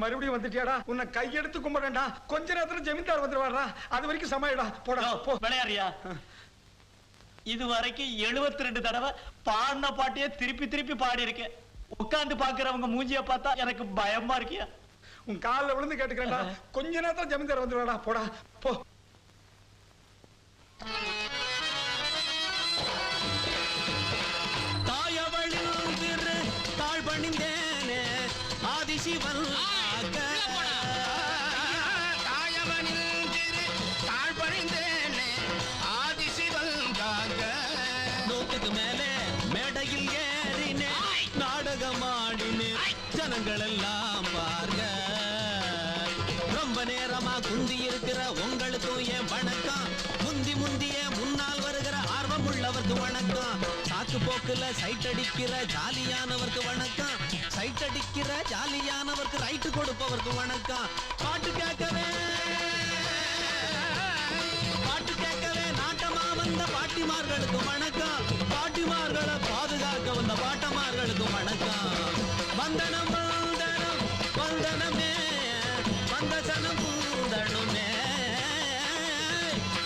மறுபடியும் வந்துட்டியாடா? உன்னை கையெடுத்து கும்பிடா. கொஞ்ச நேரத்துல ஜமீன்தார் வந்துருவாரா? அது வரைக்கும் சமாளிடா. போடா போ. விளையாடுறியா? இது வரைக்கும் 72 தடவை பாடின பாட்டையே திருப்பி திருப்பி பாடி இருக்கேன். உட்கார்ந்து பாக்குறவங்க மூஞ்சிய பார்த்தா எனக்கு பயமா இருக்கியா? உன் காலில் விழுந்து கேட்டுக்கிறேன்டா. கொஞ்ச நேரத்துல ஜமீன்தார் வந்துருவாடா. போடா போ. தாழ்பணிந்தேனே ஆதிசிவன் நூத்துக்கு மேலே மேடையில் ஏறினே நாடகமாடினே ஜனங்கள் எல்லாம் பார்க்க ரொம்ப நேரமா குந்தி இருக்கிற உங்களுக்கும் என் வணக்கம். முந்தி முந்திய முன்னால் வருகிற ஆர்வம் உள்ளவருக்கு வணக்கம். சாக்கு போக்குல சைட் அடிக்கிற ஜாலியானவருக்கு வணக்கம். சைட் அடிக்கிற ஜாலியானவருக்கு ரைட்டு கொடுப்பவருக்கு வணக்கம். பாட்டு கேட்கவே நாட்டமா வந்த பாட்டிமார்களுக்கு வணக்கம். பாட்டிமார்களை பாதுகாக்க வந்த பாட்டமார்களுக்கு வணக்கம். வந்தனம் வந்தனம் வந்தனமே வந்த சனம் பூந்தனுமே.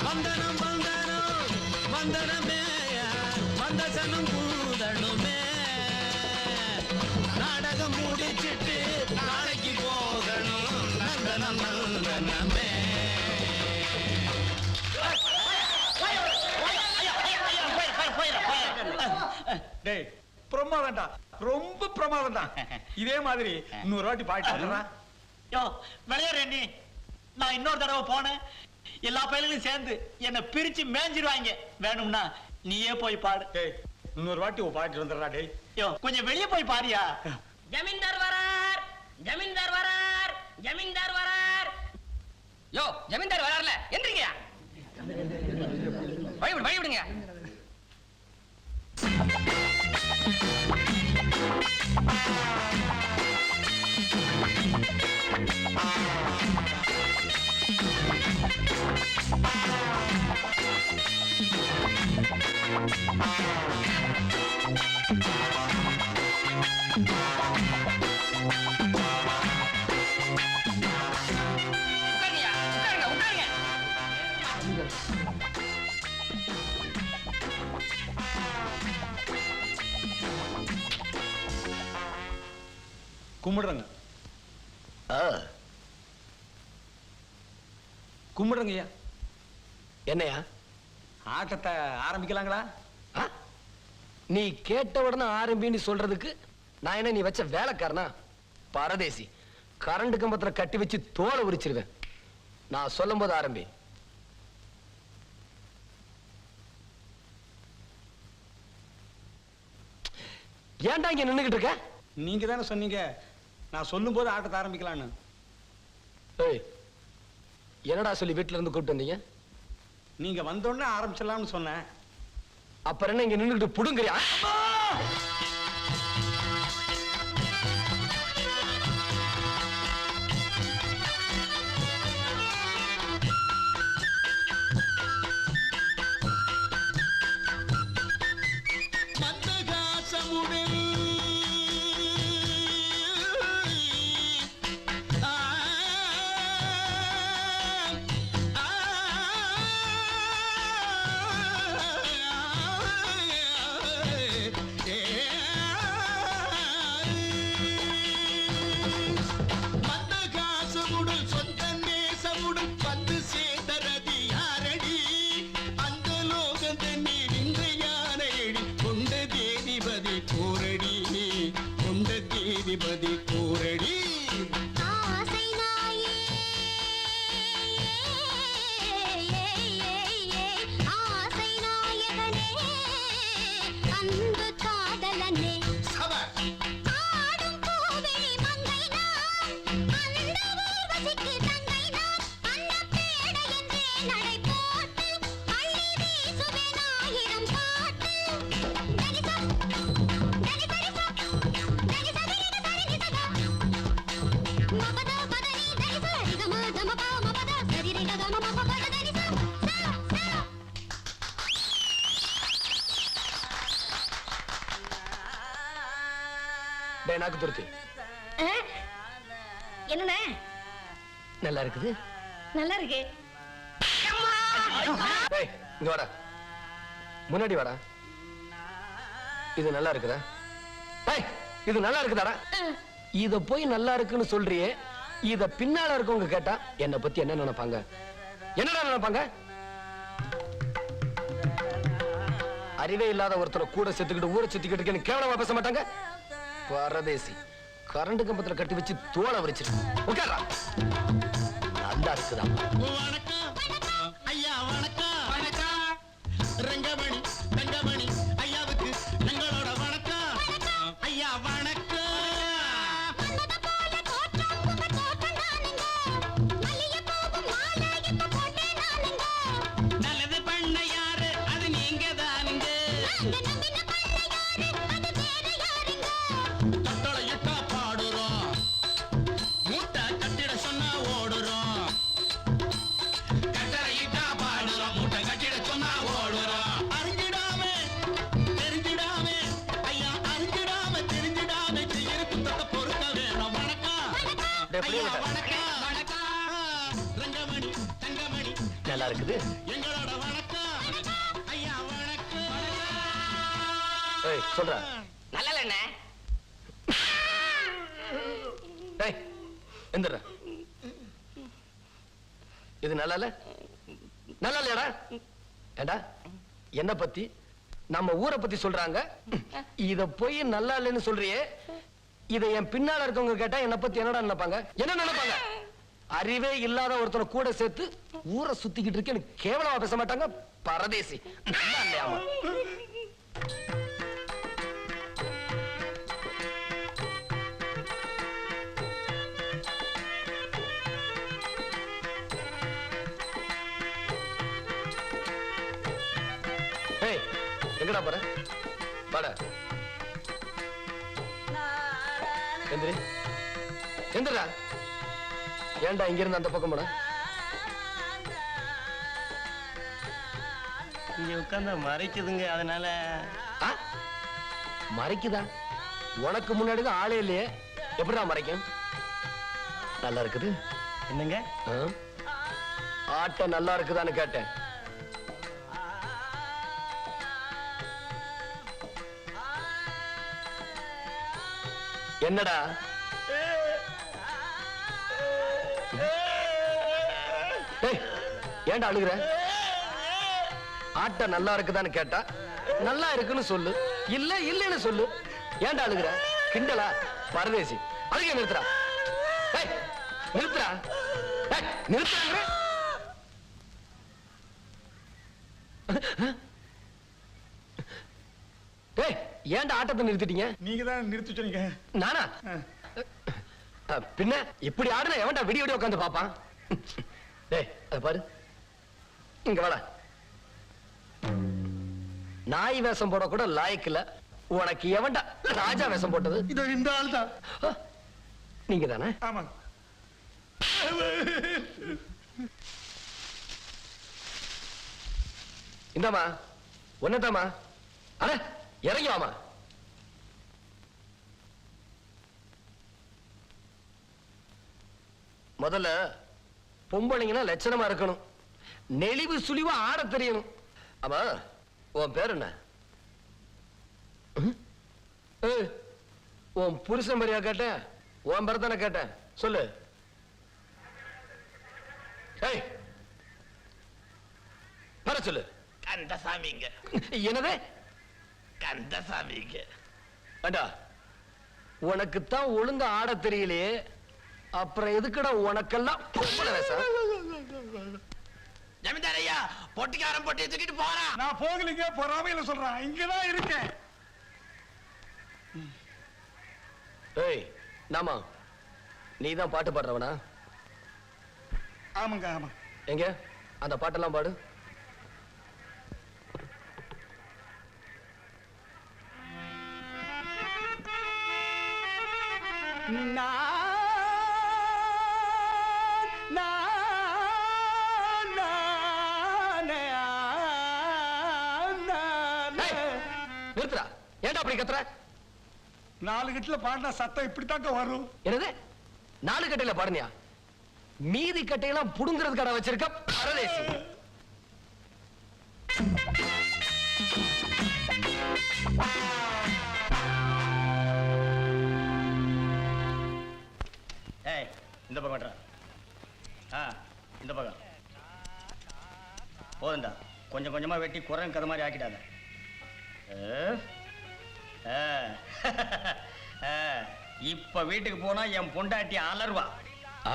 வந்தனம் வந்தனம் வந்தனமே வந்த சனம் பூந்தனுமே. நாடகம் முடிச்சிட்டு நாளைக்கு போகணும். நந்தனம் நந்தனமே. டேய் பிரமாதம்டா. ரொம்ப பிரமாதம்டா. இதே மாதிரி இன்னொரு வாட்டி பாட்டு விளையாடுற நீ. நான் இன்னொரு தடவை போனேன். எல்லா பயிலும் சேர்ந்து என்ன பிரிச்சு மேஞ்சிருவாங்க. வேணும்னா நீயே போய் பாடு. டேய் இன்னொரு வாட்டி பாட்டு வந்துடுறா. டேய் கொஞ்சம் வெளியே போய் பாரியா. ஜமீன்தார் வரார், ஜமீன்தார் வரார், ஜமீன்தார் வரார். யோ ஜமீன்தார் வரார்ல, எந்திரிங்க. வழி விடுங்க. கும்பிடுறங்க. கும்பிடுறங்கய்யா. என்னையா ஆட்டத்தை ஆரம்பிக்கலாங்களா? நீ கேட்ட உடனே ஆரம்பின்னு சொல்றதுக்கு நான் என்ன நீ வச்ச வேலைக்காரனா? பரதேசி. கரண்ட் கம்பத்துல கட்டி வச்சு தோலை உரிச்சிருவேன். நான் சொல்லும் போது ஆரம்பி. ஏன்டா இங்க நின்னுகிட்டு இருக்க? நீங்க தானே சொன்னீங்க நான் சொல்லும் போது ஆட்டத்தை ஆரம்பிக்கலான்னு. என்னடா சொல்லி வீட்டுல இருந்து கூப்பிட்டு வந்தீங்க? நீங்க வந்தோடனே ஆரம்பிச்சிடலாம்னு சொன்னேன். அப்புறம் என்ன இங்க நின்னுகிட்டு புடுங்கறியா? அதிபதி கூரடி ஆசை நாயே ஆசை நாயகனே அன்பு காதலனே ஆடும் பூவிழி மங்கை நான் அந்த ஊர்வசிக்கு தங்கை நான் அந்த பேட என்றே நடை போட்டு அள்ளி வீசுவேன் ஆயிரம் பாட்டு தனிசா தனிசரிசா என்னண்ணே நல்லா இருக்குது. நல்லா இருக்கு. ஏய், இங்க வாடா, முன்னாடி வாடா. இது நல்லா இருக்குதா? ஏய், இது நல்லா இருக்குதாடா? இத போய் நல்லா இருக்குன்னு சொல்றியே, இத பின்னால இருக்கவங்க கேட்டா என்ன பத்தி என்ன நினைப்பாங்க? என்னடா நினைப்பாங்க? அறிவே இல்லாத ஒருத்தரை கூட செத்துக்கிட்டு ஊரை சுத்திக்கிட்டு இருக்கேன்னு கேவலமா பேச மாட்டாங்க? பரதேசி, கரண்ட் கம்பத்துல கட்டி வச்சு தோலை வச்சிருக்கு. உட்காரா. நல்லா இருக்குதா? வணக்கம் ஐயா, வணக்கம் வணக்கம். ரங்கமணி தங்கமணி ஐயாவுக்கு எங்களோட வணக்கம். ஐயா வணக்கம். நல்லது பண்ண யாரு? அது நீங்க தானுங்க. தட்டளை இட்டா பாடுறோம், மூட்டை கட்டிட சொன்னா ஓடுறோம். கட்டளை இட்டா பாடுறோம், மூட்டை கட்டிட சொன்னா ஓடுறோம். அறிஞ்சிடாம தெரிஞ்சிடாம ஐயா, அறிஞ்சிடாம தெரிஞ்சிடாம செய்யற குத்தத்தை பொறுக்க வேணும். வணக்கம் ஐயா, வணக்கம் வணக்கம். ரங்கமணி தங்கமணி நல்லா இருக்குது. எங்களோட வணக்கம். ஐயா வணக்கம். ஏய், சொல்றா. நல்லா இல்லண்ணே. ஏய், எந்திரா. இது நல்லா இல்ல? நல்லா இல்லையாடா? ஏண்டா, என்ன பத்தி நம்ம ஊரை பத்தி சொல்றாங்க, இத போய் நல்லா இல்லைன்னு சொல்றியே, இத என் பின்னால இருக்கவங்க கேட்டா என்ன பத்தி என்னடா நினைப்பாங்க? என்ன நினைப்பாங்க? அறிவே இல்லாத ஒருத்தனை கூட சேர்த்து ஊரை சுத்திக்கிட்டு இருக்கேன்னு கேவலமா பேச மாட்டாங்க? பரதேசி. நல்லா இல்லையாமா? ஏய், எங்கடா போற? வாடா. எந்திரி. எந்திரா. ஏன்டா இங்க இருந்து அந்த பக்கம் போன? இங்க உட்கார்ந்து மறைக்குதுங்க, அதனால. ஆ? மறைக்குதா? உனக்கு முன்னாடிதான் ஆளே இல்லையே, எப்படிடா மறைக்கும்? நல்லா இருக்குது. என்னங்க? ஆ? ஆட்டம் நல்லா இருக்குதான்னு கேட்டேன். என்னடா? ஏய், ஏன்டா அழுகுற? ஆட்டம் நல்லா இருக்குதான்னு கேட்டா நல்லா இருக்குன்னு சொல்லு, இல்ல இல்லன்னு சொல்லு. ஏன்டா அழுகுற? கிண்டலா? பரதேசி, அழுக நிறுத்துறா. ஏய், நிறுத்துறா. ஏய், நிறுத்துறாங்க. ஏய், ஏன்டா ஆட்டத்தை நிறுத்திட்டீங்க? நீங்க தான் நிறுத்தி சொன்னீங்க. நானா? பின்ன இப்படி ஆடுன எவன்டா விடிய விடிய உட்காந்து பாப்பான்? டேய், அத பாரு, இங்க வாடா. நாய் வேஷம் போட கூட லாயக்கில்ல, உனக்கு எவன்டா ராஜா வேஷம் போட்டது? இதோ இந்த ஆள் தான். நீங்க தானே? ஆமா. இந்தாமா, ஒன்னதாமா. அட, இறங்கி வாமா. முதல்ல பொம்பளைங்கன்னா லட்சணமா இருக்கணும், நெளிவு சுழிவா ஆட தெரியணும். ஆமா, உன் பேர் என்ன? ஏய், உன் புருஷன் பேரையா கேட்டேன்? உன் பேரை தானே கேட்டேன், சொல்லு. ஏய், வர சொல்லு. கந்தசாமிங்க. என்னது? கந்தசாமிங்க. அடா, உனக்குத்தான் ஒழுங்கா ஆட தெரியலையே, அப்புறம் எதுக்குடா உனக்கெல்லாம் பொம்பளை வேஷம்? ஜமீன்தார் ஐயா, பொட்டிக்காரன் பொட்டியை தூக்கிட்டு போறான். நான் போகலிங்க, பொறாமையில சொல்றேன். இங்கதான் இருக்கேன். ஏய், நாமா, நீதான் பாட்டு பாடுறவனா? ஆமாங்க, ஆமா. எங்க அந்த பாட்டெல்லாம் பாடு. நிறுத்துறா. ஏன்டா அப்படி கத்துற? 4 கட்டுல பாடினா சத்தம் இப்படித்தாங்க வரும். என்னது? 4 கட்டையில பாடுனியா? மீதி கட்டையெல்லாம் புடுங்கிறது கடை வச்சிருக்க பரதேசி. ஏய் இந்த பக்கம் வட்றா. இந்த பக்கம் போதுண்டா. கொஞ்சம் கொஞ்சமா வெட்டி குரங்கு கதை மாதிரி ஆக்கிடாத. இப்ப வீட்டுக்கு போனா என் பொண்டாட்டி அலர்வா. ஆ?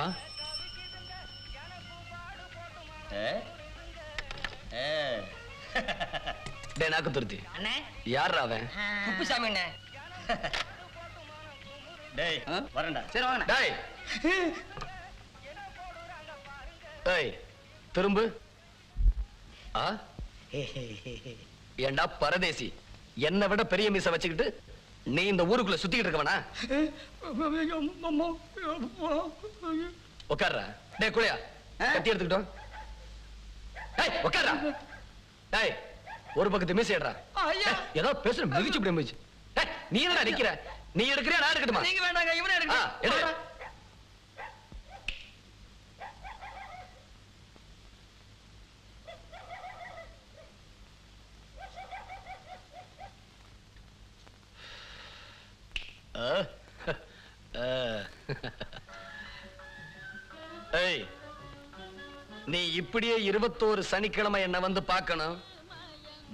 டேய் நாக்கு துருத்தி, அண்ணே யார் அவன்? குப்புசாமி அண்ணே. டேய் வரேன்டா. சரி வாங்கண்ணே. டேய் டேய் திரும்பு. ஆ? ஏண்டா பரதேசி, என்னை விட பெரிய மீசை வச்சுக்கிட்டு நீ இந்த ஊருக்குள்ள சுத்திக்கிட்டு இருக்கவனா? உட்கார்றா. டேய் குளையா, கத்தி எடுத்துக்கிட்டோம். டேய் உட்கார்றா. டேய் ஒரு பக்கத்து மீசை எடுறா. ஏதோ பேசுற மிதிச்சு இப்படி மிதிச்சு. டேய் நீ என்னடா நிக்கிற? நீ எடுக்கறியா நான் எடுக்கட்டுமா? நீங்க வேண்டாங்க, இவனே எடுங்க. எடு. ஏய் நீ இப்படியே 21 சனிக்கிழமை என்ன வந்து பார்க்கணும்.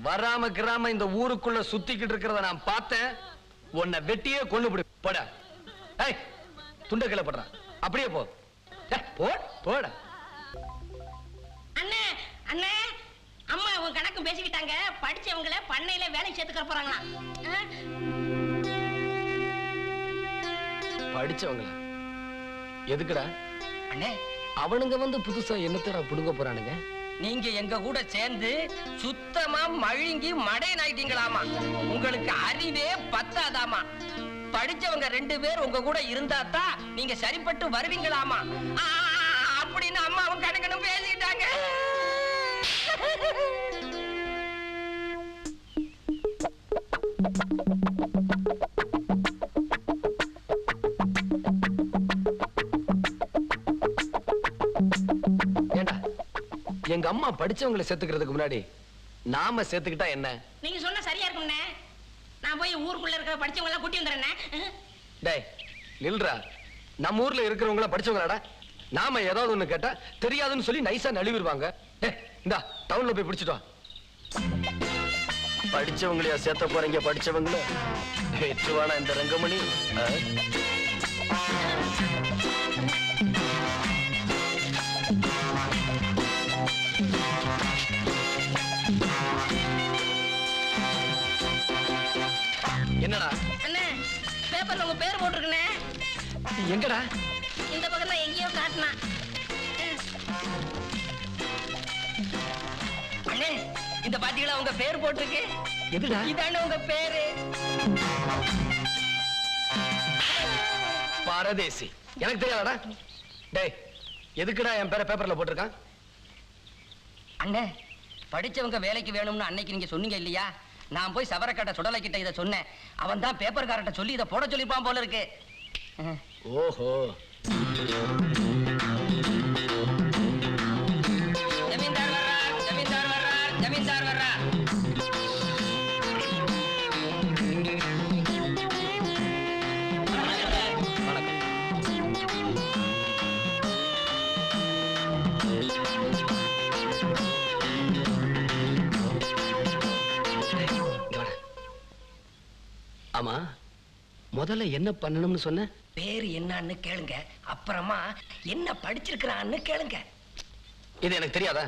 வராம கிராம இந்த ஊருக்குள்ள சுத்திக்கிட்டு இருக்கிறத நான் பார்த்தேன். உன்னை வெட்டியே கொண்டு போட. ஏய் துண்ட கீழ போடுறா. அப்படியே போ. போட. அண்ணே அண்ணே, அம்மா உங்க கணக்கு பேசிக்கிட்டாங்க. படிச்சவங்கள பண்ணையில வேலை சேர்த்துக்க போறாங்களா? படிச்சவங்களா? எதுக்குடா? அண்ணே அவனுங்க வந்து புதுசா என்னத்தடா புடுங்க போறானுங்க? நீங்க எங்க கூட சேர்ந்து சுத்தமா மழுங்கி மடையன் ஆயிட்டீங்களாமா. உங்களுக்கு அறிவே பத்தாதாமா. படிச்சவங்க 2 பேர் உங்க கூட இருந்தா தான் நீங்க சரிப்பட்டு வருவீங்களாமா. அப்படின்னு அம்மாவும் கணக்கனும் பேசிட்டாங்க. ஏண்டா எங்க அம்மா படிச்சவங்களை சேர்த்துக்கிறதுக்கு முன்னாடி நாம சேர்த்துக்கிட்டா என்ன? நீங்க சொன்னா சரியா இருக்கும்ண்ணே. நான் போய் ஊருக்குள்ள இருக்கிற படிச்சவங்க எல்லாம் கூட்டி வந்துடுறேன். டேய் நில்றா. நம்ம ஊர்ல இருக்கிறவங்கள படிச்சவங்களாடா. நாம ஏதாவது ஒண்ணு கேட்டா தெரியாதுன்னு சொல்லி நைஸா நழுவிடுவாங்க. இந்தா டவுன்ல போய் பிடிச்சிட்டு வா. படிச்சவங்களையா சேர்த்த போறீங்க? படிச்சவங்கள ஏற்றுவானா இந்த ரங்கமணி? என்னடா? அண்ணே பேப்பர்ல உங்க பேர் போட்டிருக்கனே. எங்கடா? இந்த பக்கம் தான் எங்கேயோ காட்டினா. அண்ணே இந்த பாத்தீங்களா உங்க பேர் போட்டிருக்கு. எதுடா? இதானே உங்க பேரு. பரதேசி, எனக்கு தெரியாதடா. டேய் எதுக்குடா என் பேரை பேப்பர்ல போட்டிருக்கான்? அண்ணே படிச்சவங்க வேலைக்கு வேணும்னு அன்னைக்கு நீங்க சொன்னீங்க இல்லையா? நான் போய் சவரக்காட்ட சுடலை கிட்ட இதை சொன்னேன். அவன் தான் பேப்பர்காரட்ட சொல்லி இதை போட சொல்லிப்பான் போல இருக்கு. ஓஹோ. ஜமீன்தார் வர்றார், ஜமீன்தார் வர்றார், ஜமீன்தார் வர்றார். ஆமா முதல்ல என்ன பண்ணணும்னு சொன்ன? பேரு என்னன்னு கேளுங்க, அப்புறமா என்ன படிச்சிருக்கிறான்னு கேளுங்க. இது எனக்கு தெரியாதா?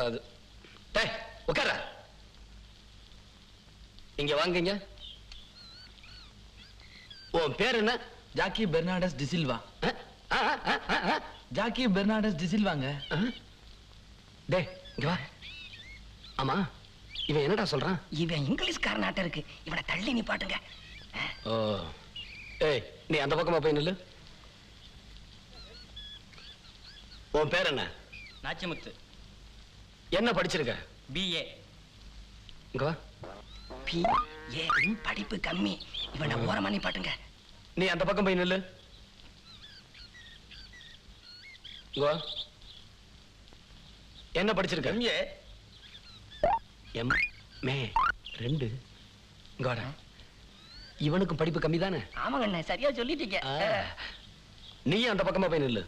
அது டேய் உட்கார்றா. இங்க வாங்குங்க. உன் பேர் என்ன? ஜாக்கி பெர்னாடஸ் டிசில்வா. ஜாக்கி பெர்னாடஸ் டிசில்வாங்க. டேய் இங்க வா. ஆமா இவன் என்னடா சொல்றான்? இவன் இங்கிலீஷ்காரனாட்ட இருக்கு. இவனை தள்ளி நிப்பாட்டுங்க. ஓ ஏய் நீ அந்த பக்கமா போய் நில்லு. உன் பேர் என்ன? நாச்சிமுத்து. என்ன படிச்சிருக்க? BA. இங்க வா. படிப்பு கம்மி. இவனை ஓரமா நிப்பாட்டுங்க. நீ அந்த பக்கம் போய் நில்லு. இங்க வா. என்ன படிச்சிருக்க? எம்ஏ. மே 2. இங்க வாடா. இவனுக்கு படிப்பு கம்மி தானே? ஆமாங்க அண்ணே, சரியா சொல்லிட்டீங்க. நீ அந்த பக்கமா போய் நில்லு.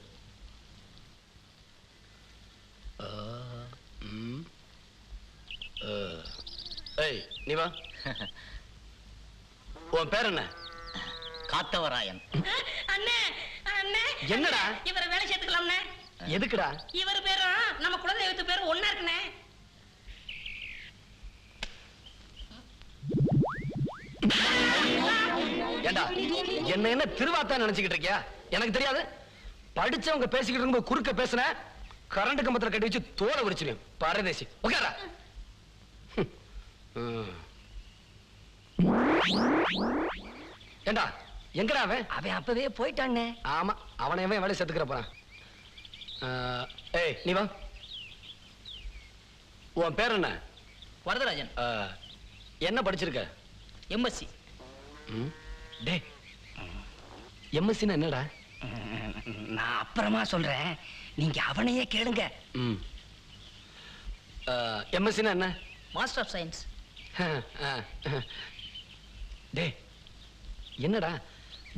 ஏய், நீ வா. உன் பேர் என்ன? காத்தவராயன். அண்ணே அண்ணே என்னடா? இவரை வேலை சேர்த்துக்கலாம்ண்ணே. எதுக்குடா? இவர் பேரும் நம்ம குலதெய்வத்து பேரும் ஒண்ணா இருக்குண்ணே. ஏண்டா, என்ன திருவாத்தா நினைச்சுக்கிட்டு இருக்கியா? எனக்கு தெரியாது. படிச்சவங்க பேசிக்கிட்டு இருக்கும்போது குறுக்க பேசுன கரண்ட் கம்பத்துல கட்டி வச்சு தோலை உரிச்சிருவேன். பரதேசி, உட்காரா. ஏண்டா, எங்கடா அவன்? அவன் அப்பவே போயிட்டானே. ஆமா, அவனை எவன் வேலை சேர்த்துக்கிறப்பா. ஏய், நீ வா. உன் பேர் என்ன? வரதராஜன். என்ன படிச்சிருக்க? எம்எஸ்சி. டே, எம்எஸ்சின்னா என்னடா? நான் அப்புறமா சொல்றேன், நீங்க அவனையே கேளுங்க. எம்எஸ்சின்னா என்ன? Master of science. டே, என்னடா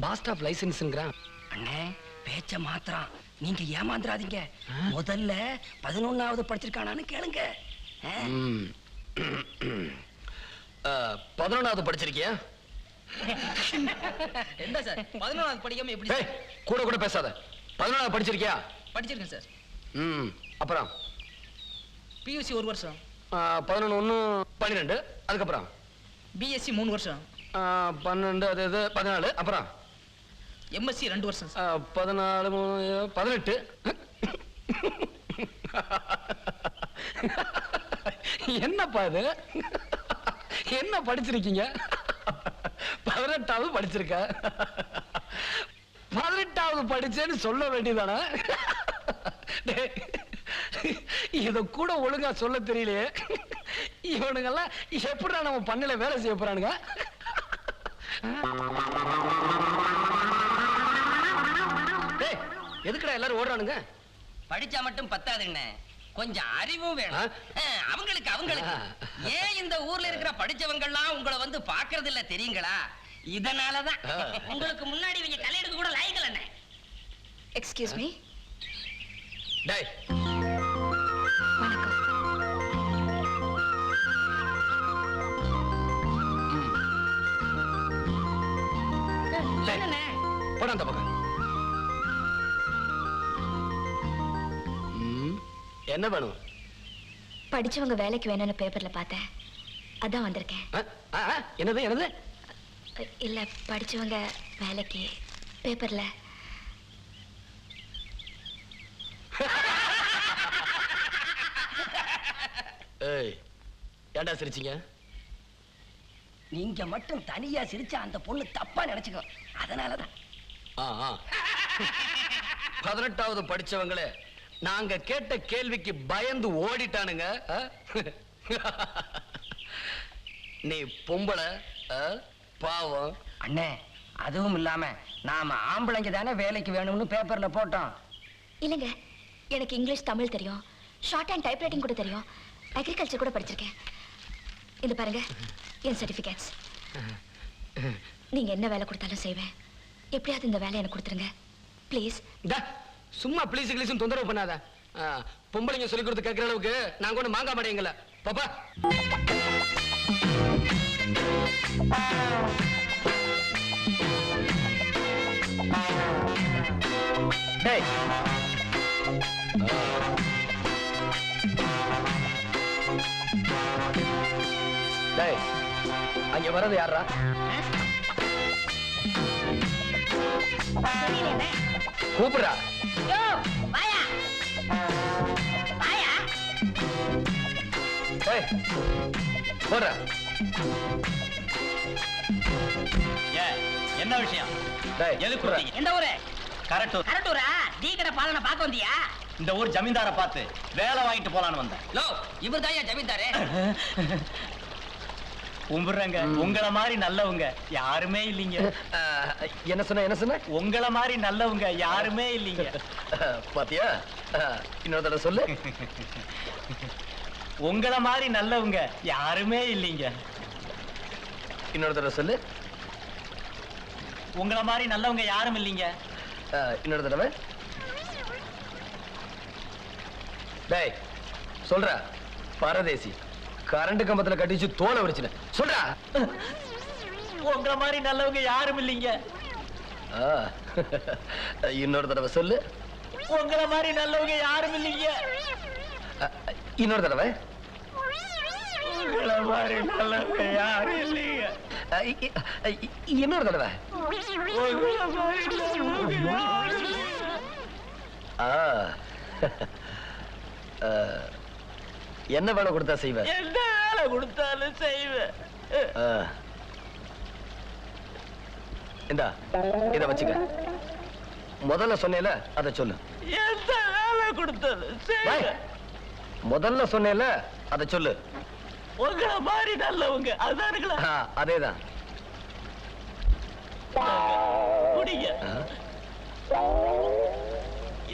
பாஸ்ட் ஆஃப் லைசன்ஸ்ங்கறான்? அண்ணே, பேச்ச மாத்திரம் நீங்க ஏமாந்துறாதீங்க. முதல்ல 11வது படிச்சிருக்கானான்னு கேளுங்க. 11வது படிச்சிருக்கியா? என்ன சார் 11வது படிக்காம எப்படி? ஏய், கூட கூட பேசாத. 11வது படிச்சிருக்கியா? படிச்சிருக்கேன் சார். அப்புறம் பியூசி 1 வருஷம். 11 1 12. அதுக்கப்புறம் பிஎஸ்சி 3 வருஷம். 12 அது இது 14. அப்புறம் எம்எஸ்சி 2 வருஷம். 14 18. என்னப்பா இது? என்ன படிச்சிருக்கீங்க? 18வது படிச்சிருக்க. 18வது படிச்சேன்னு சொல்ல வேண்டியதானே? இத கூட ஒழுங்கா சொல்ல தெரியலையே. இவனுங்கெல்லாம் எப்படா நம்ம பண்ணல வேலை செய்ய போறானுங்க? எதுக்குடா எல்லாரும் ஓடுறானுங்க? படிச்சா மட்டும் பத்தாதுண்ணே, கொஞ்சம் அறிவும் வேணும். அவங்களுக்கு ஏன் இந்த ஊர்ல இருக்கிற படிச்சவங்க எல்லாம் உங்களை வந்து பாக்குறது இல்ல தெரியுங்களா? இதனாலதான் உங்களுக்கு முன்னாடி இவங்க தலையெடுக்க கூட லாய்க்கல அண்ணே. Excuse me. டேய், வணக்கம். என்னண்ணே? போடா அந்த பக்கம். என்ன வேணும்? படிச்சவங்க வேலைக்கு வேணும்னு பேப்பர்ல பார்த்தேன், அதான் வந்திருக்கேன். என்னது என்னது? இல்ல, படிச்சவங்க வேலைக்கு பேப்பர்ல. ஏய், ஏன்டா சிரிச்சீங்க? நீங்க மட்டும் தனியா சிரிச்சா அந்த பொண்ணு தப்பா நினைச்சுக்கோ, அதனாலதான். 18வது படிச்சவங்களே நாங்க கேட்ட கேள்விக்கு பயந்து ஓடிட்டானுங்க. நீ பொம்பளை, பாவம். அண்ணே, அதுவும் இல்லாம நாம ஆம்பளைங்க தானே வேலைக்கு வேணும்னு பேப்பர்ல போட்டோம். இல்லைங்க, எனக்கு இங்கிலீஷ், தமிழ் தெரியும், ஷார்ட் அண்ட் டைப்ரைட்டிங் கூட தெரியும், அக்ரிகல்ச்சர் கூட படிச்சிருக்கேன். இந்த பாருங்க என் சர்டிபிகேட்ஸ். நீங்க என்ன வேலை கொடுத்தாலும் செய்வேன். எப்படியாவது இந்த வேலையை எனக்கு கொடுத்துருங்க ப்ளீஸ். சும்மா ப்ளீஸ் கிளீஸ் தொந்தரவு பண்ணாத. பொம்பளைங்க சொல்லி கொடுத்து கேட்கிற அளவுக்கு நாங்க ஒண்ணு மாங்க மாட்டேங்கல. பாப்பா டேய், டேய், அங்க வர்றது யாரா? கூப்பிடுறா. யோ, வாயா வாயா. ஏய், போடுற. என்ன விஷயம்? டேய், எதுக்கு போடுற. வந்தீங்க? எந்த ஊரு? கரெக்ட். கரட்டூரா? டீ கடை பாலனை பார்க்க வந்தியா? இந்த ஊர் ஜமீன்தார பார்த்து வேலை வாங்கிட்டு போலான்னு வந்தேன். லோ, இவர் தான் ஜமீன்தாரே. கும்பிடுறேங்க. உங்கள மாதிரி நல்லவங்க யாருமே இல்லைங்க. என்ன சொன்ன உங்கள மாதிரி நல்லவங்க யாருமே இல்லைங்க. பாத்தியா? இன்னொரு தடவை சொல்லு. உங்கள மாதிரி நல்லவங்க யாருமே இல்லைங்க. இன்னொரு தடவை சொல்லு. உங்கள மாதிரி நல்லவங்க யாரும் இல்லைங்க. இன்னொரு தடவை. டேய் சொல்ற. பரதேசி கரண்ட் கம்பத்துல கட்டிச்சு தோலை உரிச்சுன சொல்றா. உங்கள மாதிரி நல்லவங்க யாரும் இல்லைங்க. இன்னொரு தடவை சொல்லு. உங்கள மாதிரி நல்லவங்க யாரும் இல்லைங்க. இன்னொரு தடவை. உங்கள மாதிரி நல்லவங்க யாரும் இல்லைங்க. இன்னொரு தடவை. உங்கள மாதிரி நல்லவங்க யாரும் இல்லைங்க. என்ன வேலை கொடுத்தா செய்வேன்? எந்த வேலை கொடுத்தாலும் செய்வேன். இந்தா இத வச்சுக்க. முதல்ல சொன்னேல அத சொல்லு. எந்த வேலை கொடுத்தாலும் செய்வேன். முதல்ல சொன்னேல அத சொல்லு. உங்கள மாதிரி நல்லவங்க அதானுங்களா? அதேதான். குடிங்க.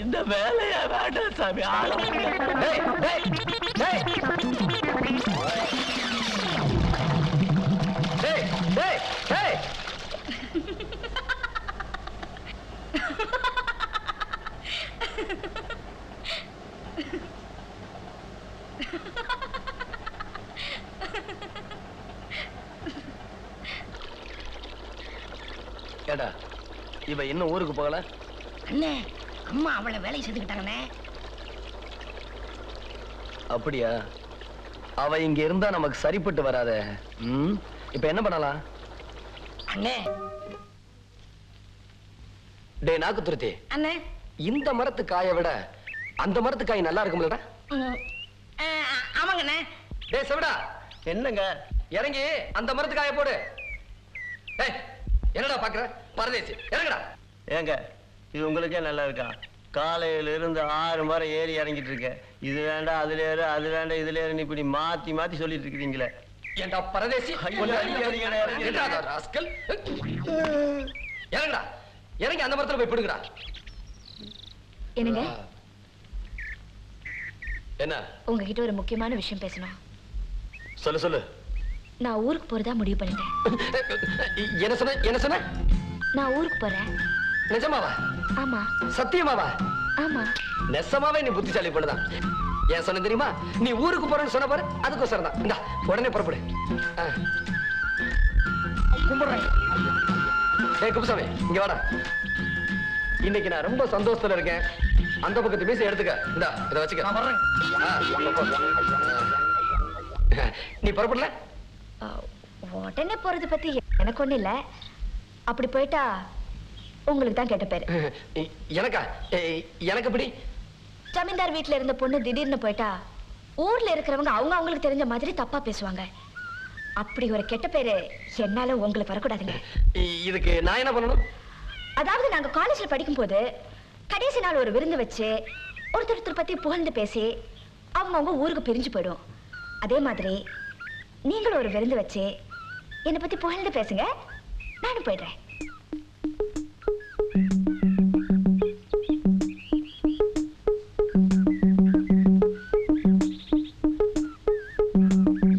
இந்த வேலையா வேண்டாம் சாமி. டேய் டேய் டேய் டேய் டேய் டேய். ஏடா இவ இன்னும் ஊருக்கு போகல? அண்ணே அம்மா அவளை வேலையை செஞ்சுக்கிட்டாங்கண்ணே. அப்படியா? அவ இங்க இருந்தா நமக்கு சரிப்பட்டு வராதே. இப்ப என்ன பண்ணலாம்? அண்ணே டே நாக்கு துருத்தி, அண்ணே இந்த மரத்து காயை விட அந்த மரத்து காய் நல்லா இருக்கும்லடா? ஆமாங்கண்ணே. டே செவடா, என்னங்க? இறங்கி அந்த மரத்து காயை போடு. டேய் என்னடா பாக்குற? பரதேசி இறங்குடா. ஏங்க இது உங்களுக்கே நல்லா இருக்கா? காலையில இருந்து 6 மரம் ஏறி இறங்கிட்டு இருக்க. இது வேண்டாம் அதுல ஏறு, அது வேண்டாம் இதுல ஏறு, இப்படி மாத்தி மாத்தி சொல்லிட்டு இருக்கிறீங்களே. ஏண்டா பரதேசி, இறங்குடா. இறங்கி அந்த மரத்துல போய் பிடுங்கடா. என்னங்க? என்ன? உங்ககிட்ட ஒரு முக்கியமான விஷயம் பேசணும். சொல்லு சொல்லு. நான் ஊருக்கு போறதா முடிவு பண்ணிட்டேன். என்ன சொன்ன? என்ன சொன்ன? நான் ஊருக்கு போறேன். நிஜமாவா? ஆமா. சத்தியமாவா? ஆமா. நெசமாவே நீ புத்திசாலி பொண்ணுதான். ஏன் சொன்ன தெரியுமா? நீ ஊருக்கு போறேன்னு சொன்ன பாரு, அதுக்கோசரம் தான். இந்தா உடனே புறப்படு. கும்பிடுறேன். ஏய் குப்புசாமி இங்க வாடா. இன்னைக்கு நான் ரொம்ப சந்தோஷத்துல இருக்கேன். அந்த பக்கத்து மீசை எடுத்துக்க. இந்தா இத வச்சுக்க. நான் வர்றேன். நீ புறப்படல? உடனே போறது பத்தி எனக்கு ஒண்ணு இல்ல. அப்படி போயிட்டா உங்களுக்கு தான் கெட்ட பேரு. எனக்கா? எனக்கு எப்படி? ஜமீன்தார் வீட்டுல இருந்த பொண்ணு திடீர்னு போயிட்டா ஊர்ல இருக்கிறவங்க அவங்க அவங்களுக்கு தெரிஞ்ச மாதிரி தப்பா பேசுவாங்க. அப்படி ஒரு கெட்ட பேரு என்னால உங்களுக்கு வரக்கூடாதுங்க. இதுக்கு நான் என்ன பண்ணணும்? அதாவது நாங்க காலேஜ்ல படிக்கும் போது கடைசி நாள் ஒரு விருந்து வச்சு ஒருத்தர் பத்தி புகழ்ந்து பேசி அவங்க ஊருக்கு பிரிஞ்சு போயிடும். அதே மாதிரி நீங்களும் ஒரு விருந்து வச்சு என்னை பத்தி புகழ்ந்து பேசுங்க, நானும் போயிடுறேன்.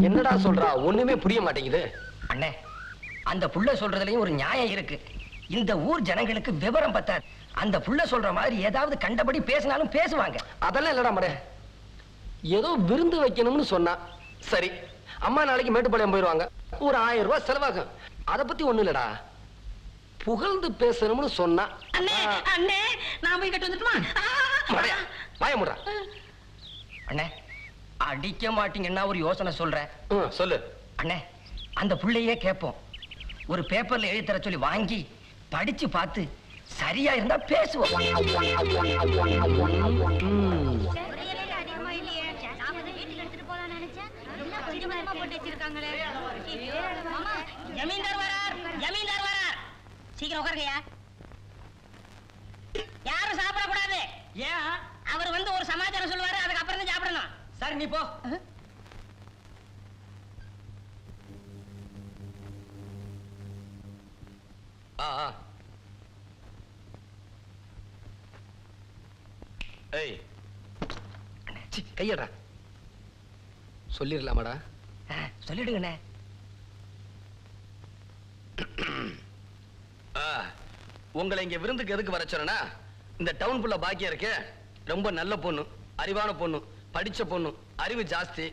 என்னடா சொல்றா? ஒண்ணுமே புரிய மாட்டேங்குது. அண்ணே அந்த புள்ள சொல்றதுலயும் ஒரு நியாயம் இருக்கு. இந்த ஊர் ஜனங்களுக்கு விவரம் பத்தாது. அந்த புள்ள சொல்ற மாதிரி ஏதாவது கண்டபடி பேசினாலும் பேசுவாங்க. அதெல்லாம் இல்லடா மடே. ஏதோ விருந்து வைக்கணும்னு சொன்னா சரி. அம்மா நாளைக்கு மேட்டுப்பாளையம் போயிடுவாங்க. ஒரு 1000 ரூபாய் செலவாகும். அத பத்தி ஒண்ணு இல்லடா. புகழ்ந்து பேசணும்னு சொன்னா அண்ணே அண்ணே நான் போய் கட்டு வந்துட்டுமா? பயமுடா. அண்ணே அடிக்க மாட்டீங்கன்னா ஒரு யோசனை சொல்றேன். சொல்லு. அண்ணே அந்த புள்ளையே கேட்போம். ஒரு பேப்பர்ல எழுதி தர சொல்லி வாங்கி படிச்சு பார்த்து சரியா இருந்தா பேசுவோம். ஜமீன்தார் வரார், ஜமீன்தார் வரார். சீக்கிரம் உட்காருங்கய்யா. யாரும் சாப்பிடக்கூடாது. ஏன்? அவர் வந்து ஒரு சமாச்சாரம் சொல்லுவாரு, அதுக்கு அப்புறம் தான் சாப்பிடணும். சரி நீ போ. ஏய் கையடா சொல்லிடலாமாடா? சொல்லிடுங்கண்ணே. உங்களை இங்க விருந்துக்கு எதுக்கு வர சொன்னா, இந்த டவுன் புள்ள பாக்கியம் இருக்கு, ரொம்ப நல்ல பொண்ணு, அறிவான பொண்ணு, படிச்ச பொண்ணு, அறிவு ஜாஸ்தி,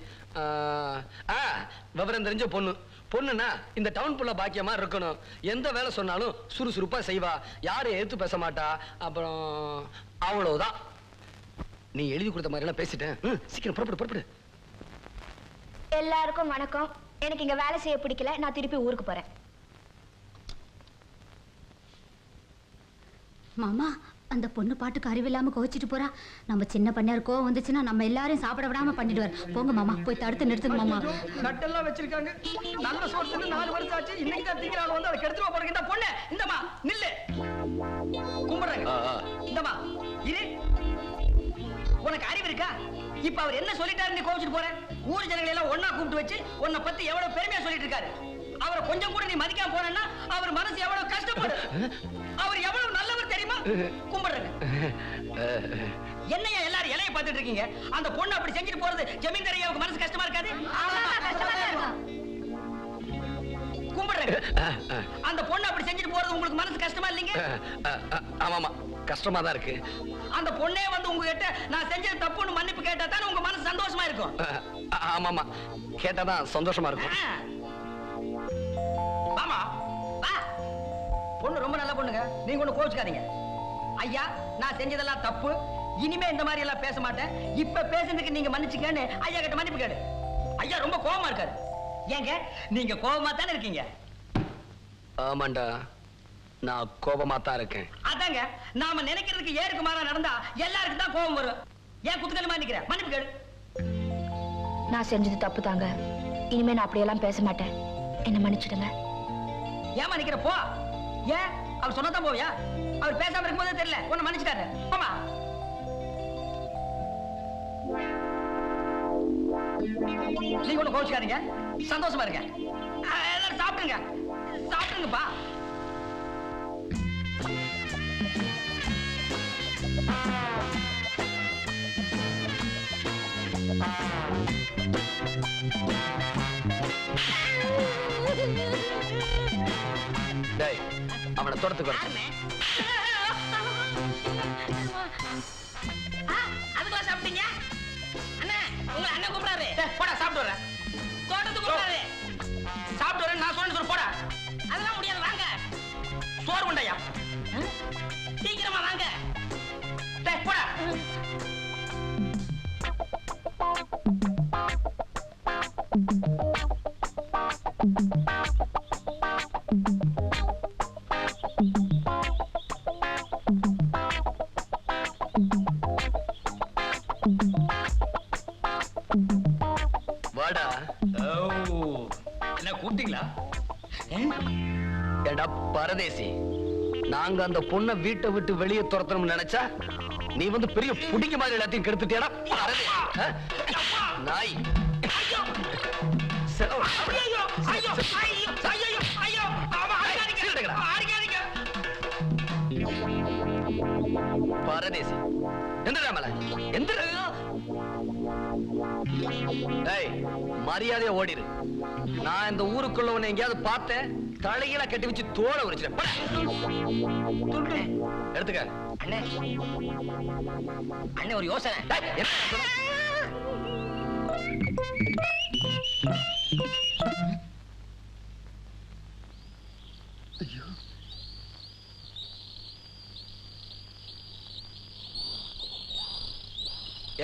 விவரம் தெரிஞ்ச பொண்ணு. பொண்ணுன்னா இந்த டவுன் புள்ள பாக்கியமா இருக்கணும். எந்த வேலை சொன்னாலும் சுறுசுறுப்பா செய்வா, யாரும் எதிர்த்து பேச மாட்டா. அப்புறம் அவ்வளவுதான். நீ எழுதி கொடுத்த மாதிரி எல்லாம் பேசிட்டேன். சீக்கிரம் புறப்படு புறப்படு. எல்லாருக்கும் வணக்கம். எனக்கு இங்க வேலை செய்ய பிடிக்கல, நான் திருப்பி ஊருக்கு போறேன். மாமா, அந்த பொண்ணு பாட்டுக்கு அறிவில்லாம கோவிச்சிட்டு போறா. நம்ம சின்ன பண்ணையார் கோவம் வந்துச்சுன்னா நம்ம எல்லாரையும் சாப்பிட விடாம பண்ணிடுவார். போங்க மாமா, போய் தடுத்து நிறுத்துங்க மாமா. நட்டெல்லாம் வச்சிருக்காங்க, நல்ல சோறு 4 வருஷம் ஆச்சு, இன்னைக்கு தான் திங்கிறாங்க வந்து அதை கெடுத்துவா போறீங்க. இந்த பொண்ணு இந்தமா நில்லு, கும்பிடுறாங்க. இந்தமா இரு, உனக்கு அறிவு இருக்கா? இப்ப அவர் என்ன சொல்லிட்டாரு நீ கோவிச்சிட்டு போற? ஊர் ஜனங்களை எல்லாம் ஒன்னா கூப்பிட்டு வச்சு உன்னை பத்தி எவ்வளவு பெருமையா சொல்லிட்டு இருக்காரு. அவரை கொஞ்சம் கூட நீ மதிக்காம போனா அவர் மனசு எவ்வளவு கஷ்டப்படும். அவர் எவ்வளவு நல்லவர் தெரியுமா? கும்பிடுறேன். என்னையா எல்லாரும் இலைய பார்த்துட்டு இருக்கீங்க? அந்த பொண்ணு அப்படி செஞ்சுட்டு போறது ஜமீன்தாரியாவுக்கு மனசு கஷ்டமா இருக்காது? கும்பிடுறேன். அந்த பொண்ணு அப்படி செஞ்சுட்டு போறது உங்களுக்கு மனசு கஷ்டமா இல்லைங்க? ஆமாமா, கஷ்டமா தான் இருக்கு. அந்த பொண்ணே வந்து உங்ககிட்ட நான் செஞ்சது தப்புன்னு மன்னிப்பு கேட்டா தானே உங்க மனசு சந்தோஷமா இருக்கும். ஆமாமா, கேட்டாதான் சந்தோஷமா இருக்கும். ஆமா, வா. பொண்ணு ரொம்ப நல்ல பொண்ணுங்க, நீங்க ஒண்ணு கோவிச்சுக்காதீங்க. ஐயா, நான் செஞ்சதெல்லாம் தப்பு, இனிமே இந்த மாதிரி எல்லாம் பேச மாட்டேன். இப்ப பேசுறதுக்கு நீங்க மன்னிச்சுக்கன்னு ஐயா கிட்ட மன்னிப்பு கேடு. ஐயா ரொம்ப கோவமா இருக்காரு. ஏங்க நீங்க கோவமா தானே இருக்கீங்க? ஆமாண்டா, நான் கோபமா தான் இருக்கேன். அதாங்க, நாம நினைக்கிறதுக்கு ஏருக்கு மாறா நடந்தா எல்லாருக்கும் தான் கோபம் வரும். ஏன் குத்துக்கலமா நிக்கிற? மன்னிப்பு கேடு. நான் செஞ்சது தப்பு தாங்க, இனிமே நான் அப்படியெல்லாம் பேச மாட்டேன், என்ன மன்னிச்சிடுங்க. ஏமா நிக்கிற? போ. ஏன் அவர் சொன்னதான் போவியா? அவர் பேசாம இருக்கும்போது தெரியல உன்னை மன்னிச்சுட்டாரு. போமா. நீங்க ஒண்ணு கோவிச்சுக்காதீங்க, சந்தோஷமா இருங்க. எல்லாரும் சாப்பிடுங்க, சாப்பிடுங்கப்பா. டேய், அவனை தொடத்துக்கு வர. அதுக்குள்ள சாப்பிட்டீங்க? அண்ணா, உங்க அண்ணன் கூப்பிடாரு. போடா, சாப்பிட்டு வரேன். தோட்டத்துக்கு கூப்பிடாரு. சாப்பிட்டு வரேன் நான் சொன்னேன்னு சொல்லு. போடா. அதெல்லாம் முடியாது, வாங்க. சோறு உண்டையா? சீக்கிரமா வாங்க. போடா. வாடா. என்ன கூப்பிட்டீங்களா? ஏண்டா பரதேசி, நாங்க அந்த பொண்ணை வீட்டை விட்டு வெளியே துரத்தணும்னு நினைச்சா நீ வந்து பெரிய புடிங்க மாதிரி எல்லாத்தையும் கெடுத்துட்டியாடா பரதேசி. நாய். பரதேசி எந்திரா மேல, எந்திர. ஏய், மரியாதையா ஓடிரு. நான் இந்த ஊருக்குள்ள உன்னை எங்கேயாவது பார்த்தேன், தலையில கட்டி வச்சு தோலை உரிச்சிட்டேன். எடுத்துக்க. அண்ணே, அண்ணே ஒரு யோசனை. டேய், என்ன யோசனை?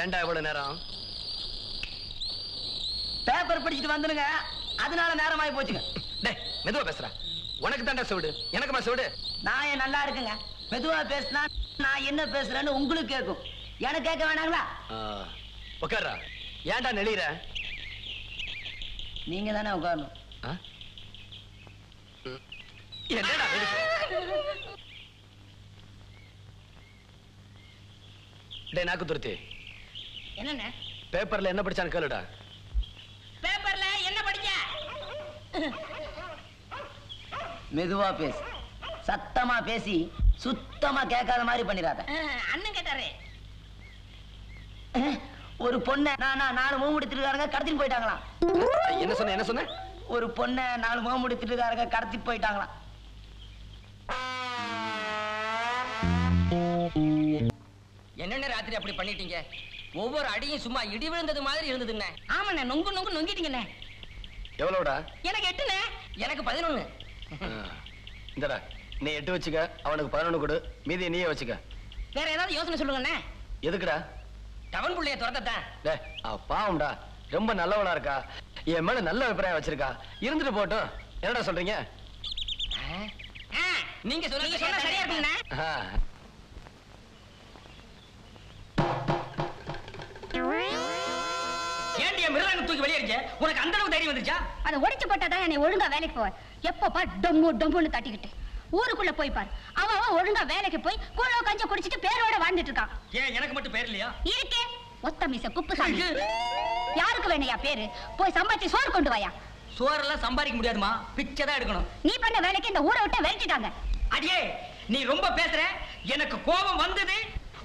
ஏண்டா இவ்வளவு நேரம்? பேப்பர் படிச்சுட்டு வந்துருங்க, அதனால நேரமாயி போச்சுங்க. டேய், மெதுவா பேசுற. உனக்கு தாண்டா செவிடு, எனக்கு செவிடு. நான் ஏன் நல்லா இருக்குங்க, மெதுவா பேசினா நான் என்ன பேசுறேன்னு உங்களுக்கு கேட்கும், எனக்கு கேட்க வேணாங்களா? உட்கார்றா. ஏன்டா நெளிற? நீங்க தானே உட்காரணும். என்னடா டேய் நாக்கு துருத்தி, என்னண்ணே? பேப்பர்ல என்ன படிச்சான்னு கேளுடா. பேப்பர்ல என்ன படிச்ச? மெதுவா பேசு. சத்தமா பேசி சுத்தமா கேட்காத மாதிரி பண்ணிடாத. அண்ணன் கேட்டாரு. ஒரு பொண்ணை நான் 4 முகமூடி திருக்காரங்க கடத்திட்டு போயிட்டாங்களாம். என்ன சொன்ன ஒரு பொண்ணை 4 முகமூடி திருக்காரங்க கடத்திட்டு போயிட்டாங்களாம். என்னென்ன ராத்திரி அப்படி பண்ணிட்டீங்க? ஒவ்வொரு அடியும் சும்மா இடி விழுந்தது மாதிரி இருந்ததுண்ணே. ஆமாண்ணே, நொங்கு நொங்கு நொங்கிட்டீங்கண்ணே. எவ்வளவுடா? எனக்கு 8ண்ணே. எனக்கு 11. இந்தடா, நீ 8 வச்சுக்க, அவனுக்கு 11 கொடு, மீதியை நீயே வச்சுக்க. வேற ஏதாவது யோசனை சொல்லுங்கண்ணே. எதுக்குடா? டவன் புள்ளைய துரத்தத்தான். டே, பாவம்டா, ரொம்ப நல்லவனா இருக்கா, என் மேல நல்ல அபிப்பிராயம் வச்சிருக்கா, இருந்துட்டு போட்டும். என்னடா சொல்றீங்க? நீங்க நீங்க சொன்னா சரியா இருக்குங்கண்ணே. ஏன்டி மிருதங்க தூக்கி வெளியே இருக்க? உனக்கு அந்த அளவுக்கு தைரியம் வந்துச்சா? அதை உடைச்சு போட்டாதான் என்னை ஒழுங்கா வேலைக்கு போவார். எப்போ பார் டொம்மு டொம்முன்னு தட்டிக்கிட்டு ஊருக்குள்ள போய் பார். அவன் ஒழுங்கா வேலைக்கு போய் கூழோ கஞ்ச குடிச்சிட்டு பேரோட வாழ்ந்துட்டு இருக்கான். ஏன் எனக்கு மட்டும் பேர் இல்லையா? இருக்கே ஒத்த மீச குப்புசாமி. யாருக்கு வேணையா பேரு? போய் சம்பாதிச்சு சோறு கொண்டு வாயா. சோறெல்லாம் சம்பாதிக்க முடியாதுமா, பிச்சை தான் எடுக்கணும். நீ பண்ண வேலைக்கு இந்த ஊரை விட்டு விரட்டிட்டாங்க. அடியே, நீ ரொம்ப பேசுற. எனக்கு கோபம் வந்தது,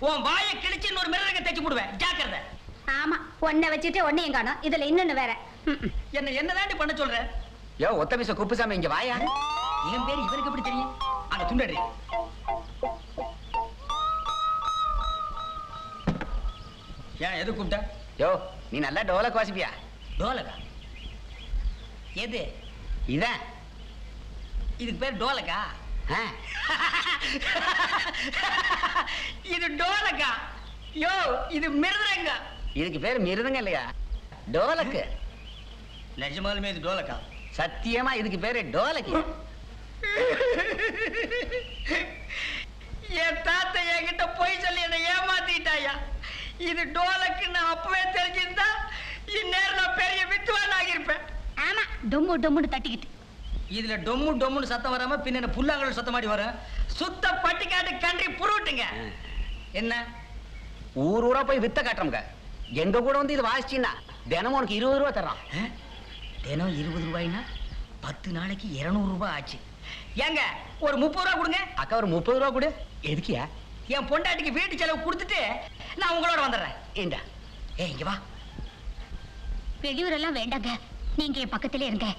உன் வாயை கிழிச்சு இன்னொரு மிருதங்க தைச்சு போடுவேன். ஜாக்கிரதை. ஆமா, ஒன்ன வச்சுட்டு ஒன்னையும் காணோம், இதுல இன்னொன்னு வேற. என்னதாண்டி பண்ண சொல்ற? யோ, ஒத்த மீச குப்புசாமி, இங்க வாயா. என் பேர் இவருக்கு எப்படி தெரியும்? அங்க துண்டடி. ஏன் எது கூப்பிட்ட? யோ, நீ நல்லா டோலக் வாசிப்பியா? டோலகா? எது? இதான். இதுக்கு பேர் டோலகா? இது டோலகா. யோ, இது மிருதங்க. இதுக்கு பேர் மிருதங்க இல்லையா, டோலக்கு. நிஜமாலுமே இது டோலகா? சத்தியமா இதுக்கு பேரு டோலக்கு. என் தாத்தா என்கிட்ட போய் சொல்லி என்ன ஏமாத்திட்டாயா. இது டோலக்குன்னு அப்பவே தெரிஞ்சிருந்தா இந்நேரம் நான் பெரிய வித்துவான் ஆகியிருப்பேன். ஆமா, டொம்மு டொம்முன்னு தட்டிக்கிட்டு. இதுல டொம்மு டொம்முன்னு சத்தம் வராம பின்ன என்ன புல்லாங்கல் சத்தம் மாதிரி வரும். சுத்த பட்டிக்காட்டு கன்றி புருட்டுங்க. என்ன ஊர் ஊரா போய் வித்த காட்டுறோங்க. எங்க கூட வந்து இது வாசிச்சீங்கன்னா தினமும் உனக்கு 20 ரூபா தர்றான். தினம் 20 ரூபாய்னா 10 நாளைக்கு 200 ரூபாய் ஆச்சு. ஏங்க ஒரு 30 ரூபா கொடுங்க. அக்கா, ஒரு 30 ரூபா கொடு. எதுக்கியா? என் பொண்டாட்டிக்கு வீட்டு செலவு கொடுத்துட்டு நான் உங்களோட வந்துடுறேன். ஏண்டா, இங்க வா. வெளியூரெல்லாம் வேண்டாங்க, நீங்க என் பக்கத்திலே இருங்க.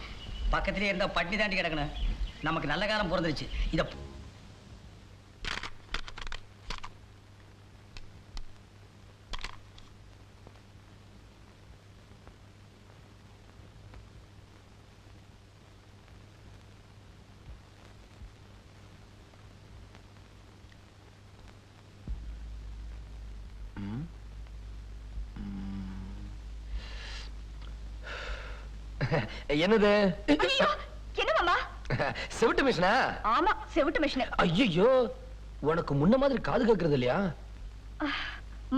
பக்கத்திலே இருந்தா பட்டினி தாண்டி கிடக்கணும். நமக்கு நல்ல காலம் பிறந்துருச்சு. இத என்னது? என்ன மாமா? செவிட்டு மிஷினா? ஆமா, செவிட்டு மிஷின். ஐயோ, உனக்கு முன்ன மாதிரி காது கேட்கறது இல்லையா?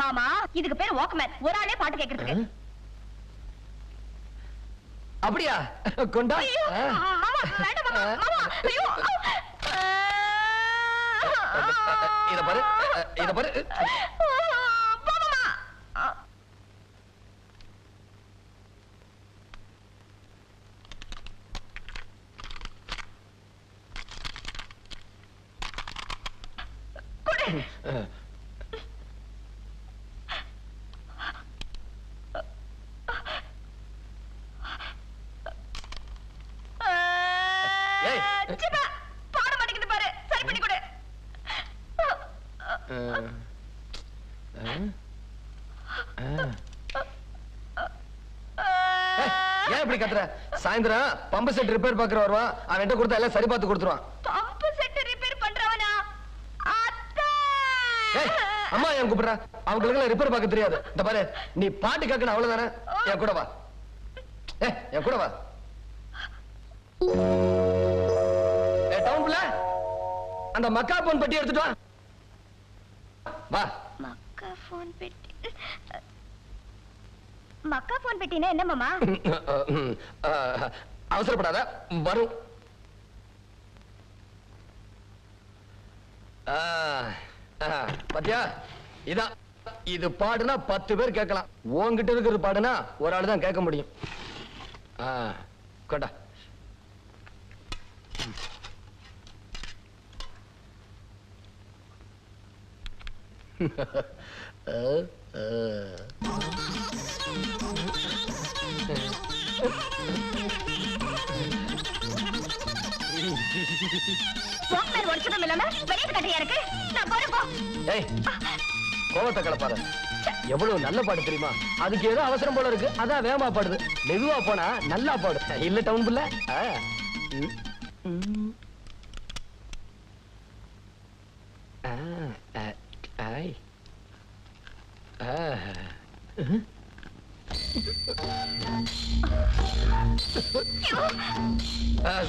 மாமா, இதுக்கு பேர் வாக்மேன். ஒரு ஆளே பாட்டு கேட்கறதுக்கு. அப்படியா? கொண்டா. மாமா, வேண்டாம் மாமா. மாமா, ஐயோ. இத பாரு, இத பாரு. பாட மாட்டேங்குது பாரு, சரி பண்ணி கொடு. ஏன் இப்படி கத்துற? சாயந்தரம் பம்பு செட் ரிப்பேர் பாக்குற வருவான், அவன்கிட்ட கொடுத்தா எல்லாம் சரி பார்த்து கொடுத்துருவான். பம்பு செட் ரிப்பேர் பண்றவனா? அத்தா! அம்மா ஏன் கூப்பிடுற? அவங்களுக்கு ரிப்பேர் பார்க்க தெரியாது. இந்த பாரு, நீ பாட்டு கேட்கணும் அவ்வளவுதானே. என் கூட வா. என் கூட வா. டவுன்ல அந்த மக்கா போன் பெட்டி எடுத்துட்டு வா. வா. மக்கா போன் பெட்டி. மக்கா போன் பெட்டினா என்ன மாமா? அவசரப்படாத, வரும். பாத்தியா, இதான். இது பாடுனா 10 பேர் கேட்கலாம். உன்கிட்ட இருக்கிறது பாடுனா ஒரு ஆள் தான் கேட்க முடியும். கொண்டா. வாக்மேன் உடச்சதும் இல்லாம வெளியே கட்டையா இருக்கு. நான் போறேன் போ. ஏய் கோவத்தை கலப்பாரு. எவ்வளவு நல்ல பாடு தெரியுமா? அதுக்கு ஏதோ அவசரம் போல இருக்கு, அதான் வேகமா பாடுது. மெதுவா போனா நல்லா பாடு. இல்ல டவுன் புள்ள.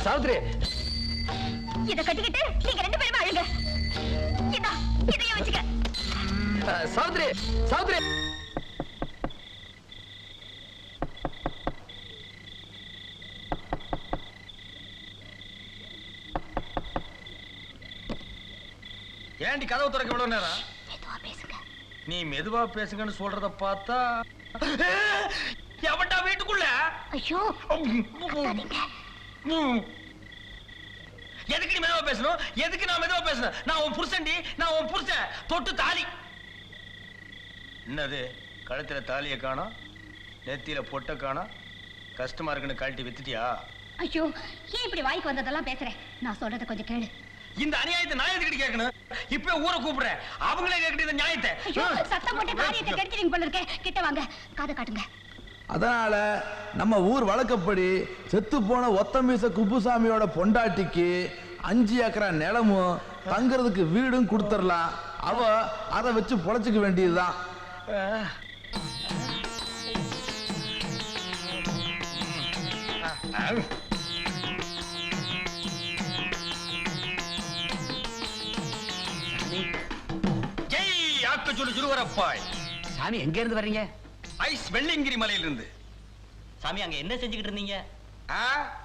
சாவித்ரி, இத கட்டிக்கிட்டு நீங்க ரெண்டு பேரும் அழுங்க. இதையும் வச்சுக்க. சாவித்ரி, சாவித்ரி. ஏண்டி கதவு திறக்க இவ்வளவு நேரம்? மெதுவா பேசுங்க. நீ மெதுவா பேசுங்கன்னு சொல்றத பார்த்தா எவன்டா வீட்டுக்குள்ள? ஐயோ கத்தாதீங்க. எதுக்கு நீ மெதுவா பேசணும்? எதுக்கு நான் மெதுவா பேசணும்? நான் உன் புருஷன்டி, நான் உன் புருஷன். தொட்டு தாலி. என்னது கழுத்துல தாலியை காணோம், நெத்தியில பொட்டை காணோம். கஷ்டமா இருக்குன்னு கழட்டி வித்துட்டியா? ஐயோ ஏன் இப்படி வாய்க்கு வந்ததெல்லாம் பேசுறேன்? நான் சொல்றத கொஞ்சம் கேளு. இந்த அநியாயத்தை நான் எதுக்கிட்டு கேட்கணும்? இப்ப ஊரை கூப்பிடுறேன், அவங்களே கேட்கிட்டு இந்த நியாயத்தை. ஐயோ சத்தம் போட்டு காரியத்தை கெடுத்துறீங்க போல இருக்கே. கிட்ட வாங்க, காதை காட்டுங்க. அதனால நம்ம ஊர் வழக்கப்படி செத்து போன ஒத்தமீச குப்புசாமியோட பொண்டாட்டிக்கு 5 ஏக்கரா நிலமும் தங்குறதுக்கு வீடும் கொடுத்துடலாம். அவ அதை வச்சு பொழைச்சிக்க வேண்டியதுதான். ஜெய் ஆக்க சொல்லு சுருவரப்பாய். சாமி எங்க இருந்து வர்றீங்க? ஐஸ் வெள்ளியங்கிரி மலையில இருந்து. சாமி அங்க என்ன செஞ்சுக்கிட்டு இருந்தீங்க?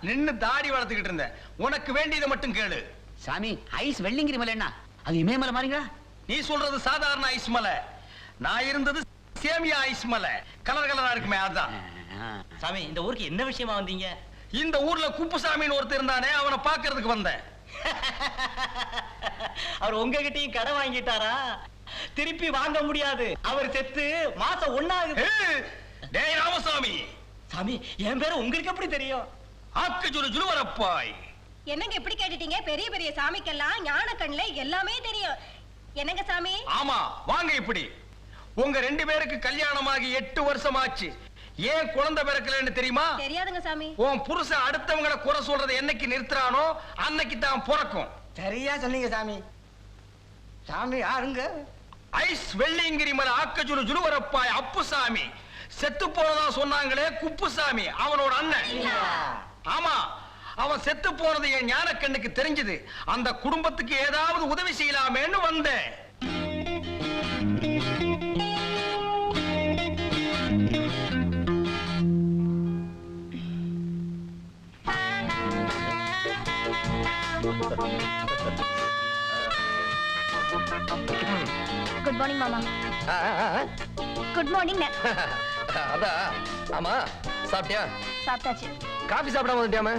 நின்னு தாடி வளர்த்துக்கிட்டு இருந்தேன். உனக்கு வேண்டியதை மட்டும் கேளு. சாமி ஐஸ் வெள்ளிங்கிரி மலை என்ன? அது இமயமலை மாறீங்களா? நீ சொல்றது சாதாரண ஐஸ் மலை, நான் இருந்தது சேமியா ஐஸ் மலை. கலர் கலரா இருக்குமே அதான். சாமி இந்த ஊருக்கு என்ன விஷயமா வந்தீங்க? இந்த ஊர்ல குப்புசாமின்னு ஒருத்தர் இருந்தானே, அவனை பாக்குறதுக்கு வந்தேன். அவர் உங்ககிட்டயும் கடை வாங்கிட்டாரா? திருப்பி வாங்க முடியாது, அவர் செத்து மாசம் 1 ஆகுது. டேய் ராமசாமி. சாமி என் பேரு உங்களுக்கு எப்படி தெரியும்? ஆக்க சொல்லு சுருவரப்பாய். என்னங்க இப்படி கேட்டுட்டீங்க? பெரிய பெரிய சாமிக்கெல்லாம் ஞான கண்ணுல எல்லாமே தெரியும். என்னங்க சாமி? ஆமா வாங்க. இப்படி உங்க 2 பேருக்கு கல்யாணமாகி 8 வருஷம் ஆச்சு. ஏன் குழந்தை பிறக்கலன்னு தெரியுமா? தெரியாதுங்க சாமி. உன் புருஷன் அடுத்தவங்களை குறை சொல்றதை என்னைக்கு நிறுத்துறானோ அன்னைக்கு தான் பிறக்கும். சரியா சொன்னீங்க சாமி. சாமி யாருங்க? ஐஸ் வெள்ளியங்கிரி மலை ஆக்கச்சுரு ஜுலுவரப்பாய் அப்புசாமி. செத்து போனதா சொன்னாங்களே குப்புசாமி, அவனோட அண்ணன். ஆமா, அவன் செத்து போனது என் ஞானக்கண்ணுக்கு தெரிஞ்சது. அந்த குடும்பத்துக்கு ஏதாவது உதவி செய்யலாமேன்னு வந்தேன். குட் மார்னிங் மாமா. Good morning. அதான். ஆமா சாப்பிட்டியா? சாப்பிட்டாச்சு. காபி சாப்பிடாம வந்துட்டியாம?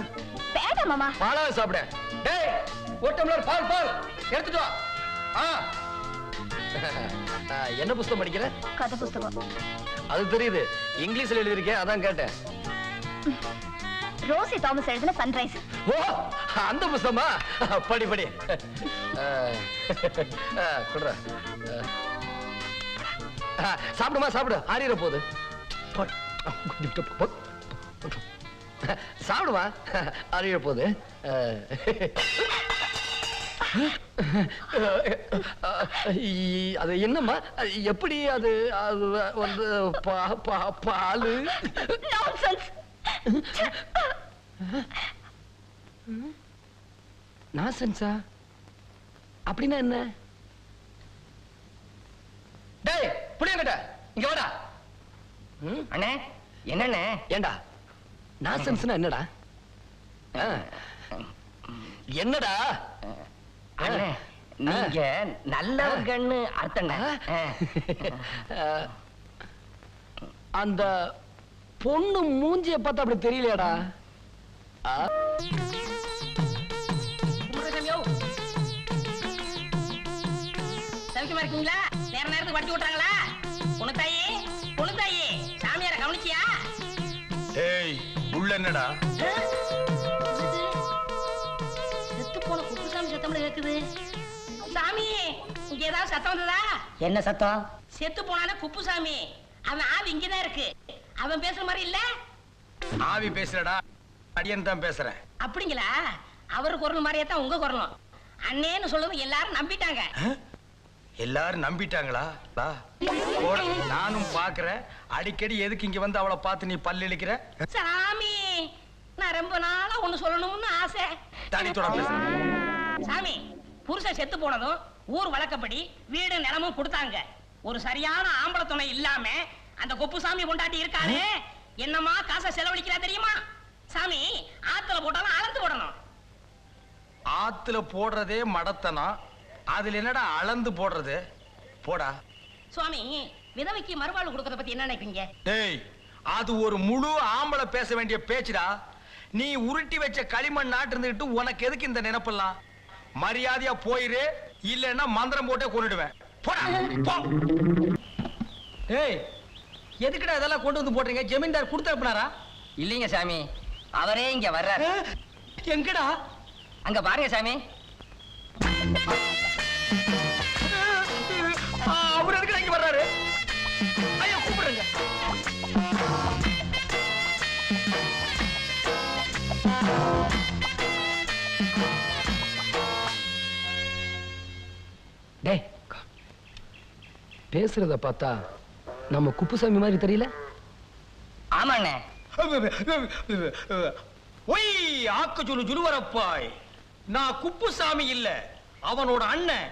வேண்டாம் மாமா. பாலாவை சாப்பிட. டேய் ஒரு டம்ளர் பால் பால் எடுத்துட்டு வா. என்ன புத்தகம் படிக்கிற? கதை புத்தகம். அது தெரியுது, இங்கிலீஷ்ல எழுதிருக்கேன், அதான் கேட்டேன். ரோசி தாமஸ் எழுதின சன்ரைஸ். ஓ அந்த புத்தகமா? படி படி. குடுற. சாப்பிடுமா சாப்பிடு, ஆறிற போகுது. சாப்பிடுமா, அறிய போகுது. அது என்னம்மா, எப்படி அது வந்து பாலு? நான்சென்ஸா? அப்படின்னா என்ன? டேய் புளியங்கட்ட இங்க வாடா. அண்ணே என்னண்ணே? ஏண்டா நான்சென்ஸ்னா என்னடா? என்னடா? அண்ணே நீங்க நல்லவங்கன்னு அர்த்தம். அந்த பொண்ணு மூஞ்சிய பார்த்தா அப்படி தெரியலையாடா? சௌக்கியமா இருக்கீங்களா? நேர நேரத்துக்கு வட்டி விட்டாங்களா? குணத்தாயி குணத்தாயி சாமியார கவனிச்சியா? ஏய் உள்ள என்னடா? செத்து போன குப்புசாமி சத்தம்ல கேக்குது. சாமி இங்க ஏதாவது சத்தம் வந்ததா? என்ன சத்தம்? செத்து போனானே குப்புசாமி, அவன் ஆவி இங்கதான் இருக்கு. அவன் பேசுற மாதிரி இல்ல. ஆவி பேசுறடா, அடியன் தான் பேசுறேன். அப்படிங்களா? அவரு குரல் மாதிரியே தான் உங்க குரலும். அண்ணேன்னு சொல்லவும் எல்லாரும் நம்பிட்டாங்க. எல்லாரும் நம்பிட்டாங்களா? போடா, நானும் பாக்குறேன். அடிக்கடி எதுக்கு இங்க வந்து அவளை பார்த்து நீ பல்லு இழிக்கிற? சாமி நான் ரொம்ப நாளா ஒண்ணு சொல்லணும்னு ஆசை. தனித்தோட பேசுறேன். சாமி புருஷன் செத்து போனதும் ஊர் வழக்கப்படி வீடு நிலமும் கொடுத்தாங்க. ஒரு சரியான ஆம்பளை துணை இல்லாம அந்த குப்புசாமி கொண்டாட்டி இருக்காரு. என்னமா காசை செலவழிக்கிறா தெரியுமா? சாமி ஆத்துல போட்டாலும் அளந்து போடணும். ஆத்துல போடுறதே மடத்தனம், அதுல என்னடா அளந்து போடுறது? போடா. சுவாமி விதவைக்கு மறுவாழ்வு கொடுக்கறத பத்தி என்ன நினைப்பீங்க? டேய், அது ஒரு முழு ஆம்பளை பேச வேண்டிய பேச்சுடா. நீ உருட்டி வச்ச களிமண் நாட்டு இருந்துகிட்டு உனக்கு எதுக்கு இந்த நினைப்பெல்லாம்? மரியாதையா போயிரு, இல்லன்னா மந்திரம் போட்டே கொன்னுடுவேன். போடா போ. ஏய் எதுக்குடா இதெல்லாம் கொண்டு வந்து போடுறீங்க? ஜமீன்தார் கொடுத்து அனுப்புனாரா? இல்லைங்க சாமி, அவரே இங்க வர்றாரு. எங்கடா? அங்க பாருங்க சாமி. அவர் எதுக்கு இங்க வர்றாரு? ஐயா கூப்பிடுங்க. டேய், பேசுறத பார்த்தா நம்ம குப்புசாமி மாதிரி தெரியல? ஆமாண்ணே. ஒய் ஆக்க சொல்லு ஜுலுவரப்பாய். நான் குப்புசாமி இல்ல, அவனோட அண்ணன்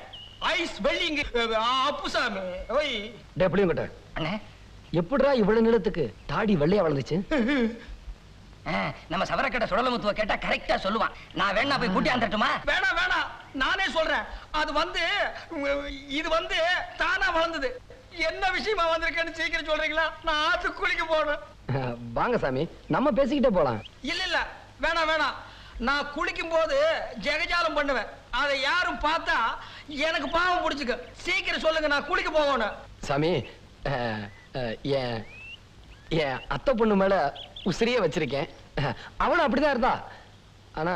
ஐஸ் வெள்ளிங்க அப்புசாமி. ஒய் டே எப்படியும் கட்ட அண்ணே, எப்படிடா இவ்வளவு நிலத்துக்கு தாடி வெள்ளையா வளர்ந்துச்சு? நம்ம சவரக்கட்டை சுடலமுத்துவ கேட்டா கரெக்டா சொல்லுவான். நான் வேணா போய் கூட்டி வந்துட்டுமா? வேணாம் வேணாம், நானே சொல்றேன். அது வந்து இது வந்து தானா வளர்ந்தது. என்ன விஷயமா வந்திருக்கேன்னு சீக்கிரம் சொல்றீங்களா? நான் ஆத்து குளிக்க போறேன். வாங்க சாமி, நம்ம பேசிக்கிட்டே போலாம். இல்ல இல்ல வேணாம் வேணாம், நான் குளிக்கும் போது ஜெகஜாலம் பண்ணுவேன். அதை யாரும் பார்த்தா எனக்கு பாவம் பிடிச்சுக்க. சீக்கிரம் சொல்லுங்க, நான் குளிக்க போகணும். சாமி, என் என் அத்தை பொண்ணு மேல உசிரியே வச்சிருக்கேன். அவளும் அப்படிதான் இருந்தா, ஆனா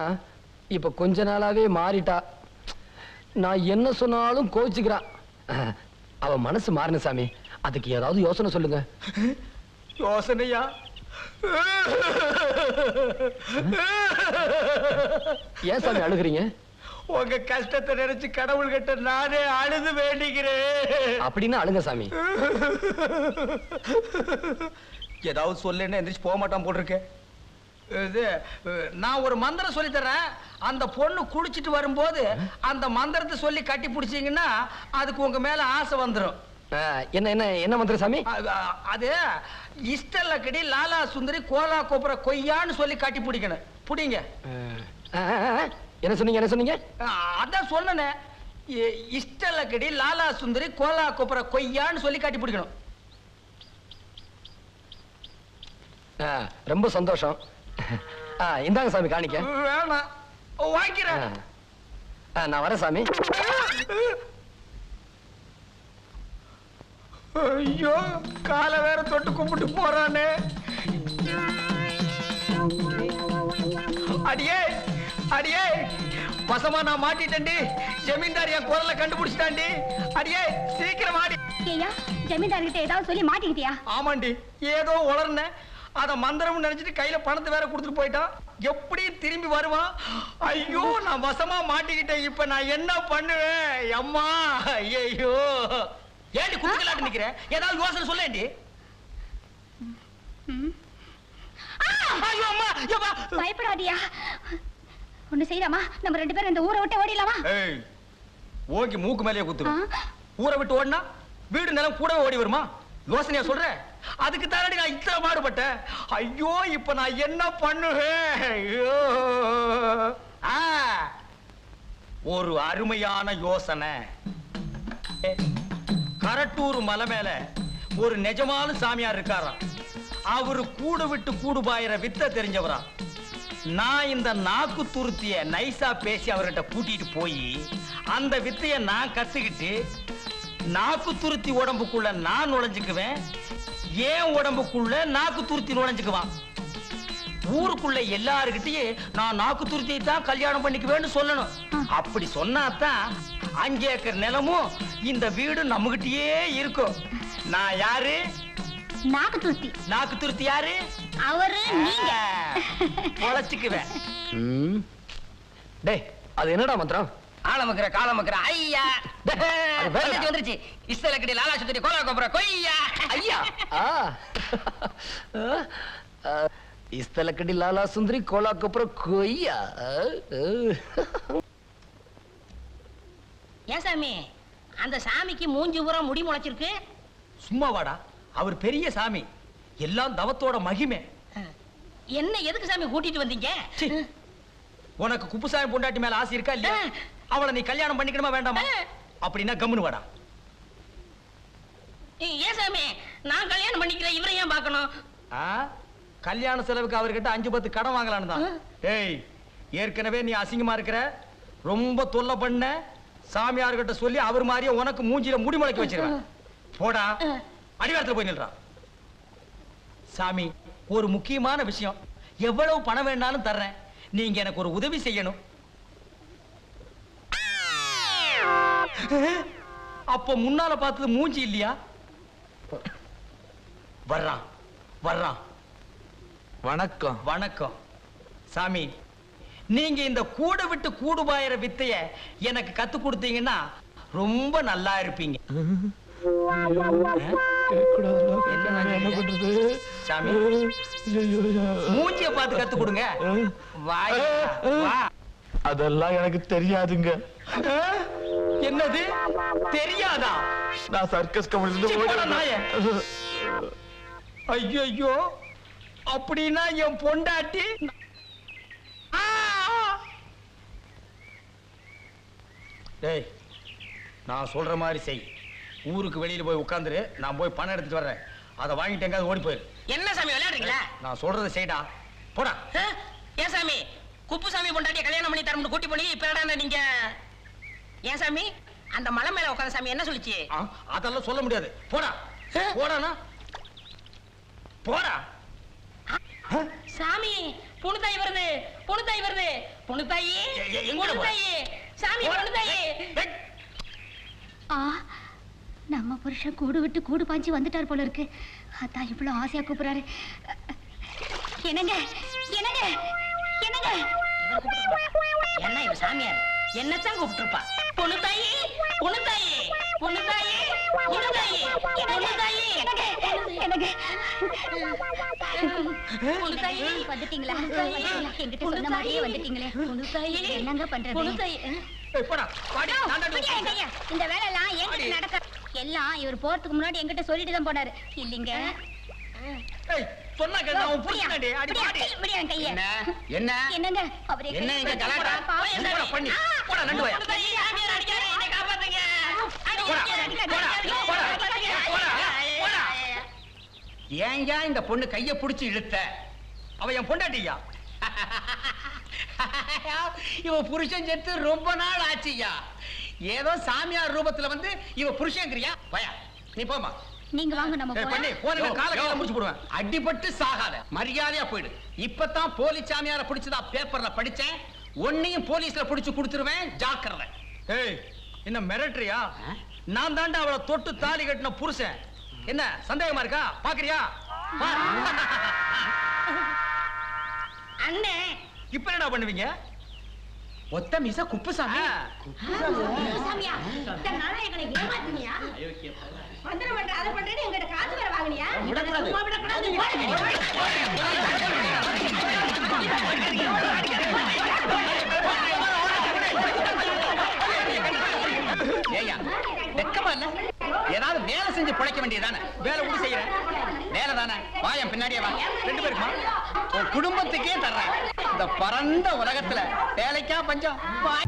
இப்ப கொஞ்ச நாளாவே மாறிட்டா. நான் என்ன சொன்னாலும் கோவிச்சுக்கிறான். அவ மனசு மாறின சாமி, அதுக்கு ஏதாவது யோசனை சொல்லுங்க. யோசனையா? ஏன் சாமி அழுகுறீங்க? உங்க கஷ்டத்தை நினைச்சு கடவுள் கிட்ட நானே அழுது வேண்டிக்கிறேன். அப்படின்னு அழுங்க சாமி. ஏதாவது சொல்லுன்னு எந்திரிச்சு போக மாட்டான் போட்டிருக்கேன். இது நான் ஒரு மந்திரம் சொல்லி தரேன். அந்த பொண்ணு குடிச்சிட்டு வரும்போது அந்த மந்திரத்தை சொல்லி கட்டி பிடிச்சீங்கன்னா அதுக்கு உங்க மேல ஆசை வந்துடும். என்ன என்ன என்ன மந்திரம் சாமி? அது இஷ்டலக்கடி லாலா சுந்தரி கோலா கோபுர கொய்யான்னு சொல்லி கட்டி பிடிக்கணும். புடிங்க. என்ன சொன்னீங்க? என்ன சொன்னீங்க? அதான் சொன்னேன். இஷ்டலக்கடி லாலா சுந்தரி கோலா கோபுர கொய்யான்னு சொல்லி கட்டி பிடிக்கணும். ரொம்ப சந்தோஷம். இந்தாங்க சாமி காணிக்க. வேணாம், வாங்கிக்கிறேன். நான் வரேன் சாமி. ஐயோ, காலை வேற தொட்டு கும்பிட்டு போறானே. அடியே அடியே, வசமா நான் மாட்டிட்டேன்டி. ஜமீன்தார் என் குரலை கண்டுபிடிச்சிட்டாண்டி. அடியே சீக்கிரம் ஆடி. ஏய்யா, ஜமீன்தார் கிட்ட ஏதாவது சொல்லி மாட்டிக்கிட்டியா? ஆமாண்டி, ஏதோ உளர்னேன். அத மந்திரம் நினைச்சிட்டு கையில பணத்தை வேற கொடுத்துட்டு போயிட்டான். எப்படி திரும்பி வருவான்? ஐயோ, நான் வசமா மாட்டிக்கிட்டேன். இப்ப நான் என்ன பண்ணுவேன்? அம்மா ஐயோ. ஏண்டி குத்துக்கலாட்டு நிக்கிற? ஏதாவது யோசனை சொல்லேண்டி. ஐயோ அம்மா, யப்பா. பயப்படாதியா. ஒண்ணு செய்யலாமா? நம்ம ரெண்டு பேரும் இந்த ஊரை விட்டு ஓடிடலாமா? ஏய், ஓங்கி மூக்கு மேலேயே குத்துரு. ஊரை விட்டு ஓடினா வீடு நிலம் கூடவே ஓடி வருமா? யோசனையா சொல்ற? அதுக்கு தானடி நான் இத்தனை பாடுபட்டேன். ஐயோ, இப்ப நான் என்ன பண்ணுவேன்? ஐயோ, ஒரு அருமையான யோசனை. கரட்டூர் மலை மேல ஒரு நிஜமான சாமியார் இருக்காராம். அவரு கூடு விட்டு கூடு பாயிர வித்த தெரிஞ்சவரா. நான் இந்த நாக்கு துருத்திய நைசா பேசி அவர்கிட்ட கூட்டிட்டு போய் அந்த வித்தைய நான் கத்துக்கிட்டு நாக்கு துருத்தி உடம்புக்குள்ள நான் நுழைஞ்சுக்குவேன், ஏன் உடம்புக்குள்ள நாக்கு துருத்தி நுழைஞ்சுக்குவான். ஊருக்குள்ள எல்லாருக்கிட்டயே நான் நாக்கு துருத்தியை தான் கல்யாணம் பண்ணிக்குவேன்னு சொல்லணும். அப்படி சொன்னாதான் 5 ஏக்கர் நிலமும் இந்த வீடு நம்மகிட்டயே இருக்கும். நான் யாரு? நாக்கு துருத்தி. நாக்கு துருத்தி யாரு? அவரு நீங்க. பொழைச்சுக்குவேன். டேய் அது என்னடா மந்திரம்? ஆலமக்கிற காலமக்கிற ஐயா வந்துருச்சு. இஸ்தலக்கடி லாலா சுத்தடி கோலா கோபுர கொய்யா ஐயா. இஸ்தலக்கடி லாலா சுந்தரி கோலாக்கு அப்புறம் கொய்யா. ஏன் சாமி அந்த சாமிக்கு மூஞ்சி பூரா முடி முளைச்சிருக்கு? சும்மா வாடா, அவர் பெரிய சாமி, எல்லாம் தவத்தோட மகிமை. என்ன எதுக்கு சாமி கூட்டிட்டு வந்தீங்க? சீ, உனக்கு குப்புசாமி பொண்டாட்டி மேல ஆசை இருக்கா இல்லையா? அவளை நீ கல்யாணம் பண்ணிக்கணுமா வேண்டாமா? அப்படின்னா கம்முனு வாடா. ஏன் சாமி நான் கல்யாணம் பண்ணிக்கிறேன், இவரை ஏன் பார்க்கணும்? கல்யாண செலவுக்கு அவர்கிட்ட 5-10 கடன் வாங்கலான்னு தான். ஏய், ஏற்கனவே நீ அசிங்கமா இருக்கிற, ரொம்ப தொல்லை பண்ண, சாமியார்கிட்ட சொல்லி அவர் மாதிரியே உனக்கு மூஞ்சில முடி முளைக்க வச்சிருவேன். போடா, அடிவாரத்துல போய் நில்றா. சாமி, ஒரு முக்கியமான விஷயம், எவ்வளவு பணம் வேணாலும் தர்றேன், நீங்க எனக்கு ஒரு உதவி செய்யணும். அப்ப முன்னால பார்த்தது மூஞ்சி இல்லையா? வர்றான் வர்றான். வணக்கம். வணக்கம் சாமி, நீங்க இந்த கூடு விட்டு கூடு பாயிற வித்தைய எனக்கு கத்து கொடுத்தீங்கன்னா ரொம்ப நல்லா இருப்பீங்க. சாமி, மூஞ்சிய பார்த்து கத்து கொடுங்க. வா. அதெல்லாம் எனக்கு தெரியாதுங்க. என்னது தெரியாதா? நான் சர்க்கஸ் கம்பெனில ஐயோ, அப்படின்னா என் பொண்டாட்டி டேய், நான் சொல்ற மாதிரி செய். ஊருக்கு வெளியில போய் உட்கார்ந்துரு, நான் போய் பணம் எடுத்துட்டு வர்றேன். அதை வாங்கிட்டு எங்காவது ஓடி போயிரு. என்ன சாமி விளையாடுறீங்களா? நான் சொல்றதை செய்டா. போடா. ஏன் சாமி குப்புசாமி பொண்டாட்டிய கல்யாணம் பண்ணி தரமுன்னு கூட்டி போனீங்க, இப்ப என்னடா நீங்க? ஏன் சாமி அந்த மலை மேல உட்கார்ந்த சாமி என்ன சொல்லுச்சு? அதெல்லாம் சொல்ல முடியாது. போடா போடானா, போடா. சாமி புணுத்தாய் வருது, புணுத்தாய் வருது, புணுத்தாயி, புணுத்தாயி, சாமி புணுத்தாயி. நம்ம புருஷன் கூடு விட்டு கூடு பாஞ்சு வந்துட்டார் போல இருக்கு. அதான் இவ்வளவு ஆசையா கூப்பிடுறாரு. என்னங்க என்னங்க என்னங்க? என்ன இவ சாமியார் என்னத்தான் கூப்பிட்டு இருப்பா? புணுத்தாயி, புணுத்தாயி, புணுத்தாயி, புணுத்தாயி, புணுத்தாயி. வந்துட்டீங்களா? என்கிட்ட சொன்ன மாதிரியே வந்துட்டீங்களே. என்னங்க பண்றது? இந்த வேலை எல்லாம் என்கிட்ட நடக்க, எல்லாம் இவர் போறதுக்கு முன்னாடி என்கிட்ட சொல்லிட்டு தான் போனாரு இல்லீங்க. என்னங்க அவரு ஏங்க இந்த பொண்ணு கைய புடிச்சு இழுத்த? அவ என் பொண்டாட்டியா? இவ புருஷன் செத்து ரொம்ப நாள் ஆச்சுயா. ஏதோ சாமியார் ரூபத்துல வந்து இவ புருஷன்ங்கறியா? பயா நீ போமா. நீங்க வாங்க, நம்ம பண்ணி போன கால கையில முடிச்சு போடுவேன். அடிபட்டு சாகாத, மரியாதையா போயிடு. இப்பதான் போலீஸ் சாமியார பிடிச்சதா பேப்பர்ல படிச்சேன். ஒன்னையும் போலீஸ்ல பிடிச்சு கொடுத்துருவேன், ஜாக்கிரதை. ஏய், என்ன மிரட்டறியா? நான் தாண்டா அவளை தொட்டு தாலி கட்டின புருஷன். என்ன சந்தேகமா இருக்கா? பாக்குறியா? அண்ணே இப்ப என்ன பண்ணுவீங்க? ஒத்த மீச குப்புசாமி. சாமியா இந்த நாராயணனை ஏமாத்தினியா? மந்திரம் பண்ற அத பண்றேன்னு என்கிட்ட காசு வேற வாங்குனியா? சும்மா விடக்கூடாது. ஏய்யா, வெக்கமா இல்ல? ஏதாவது வேலை செஞ்சு பிழைக்க வேண்டியதானே? வேலை கூட செய்யறேன். வேலை தானே? வாயம் பின்னாடியே வா. 2 பேருக்குமா? உன் குடும்பத்துக்கே தர்றேன். இந்த பரந்த உலகத்துல வேலைக்கா பஞ்சம்?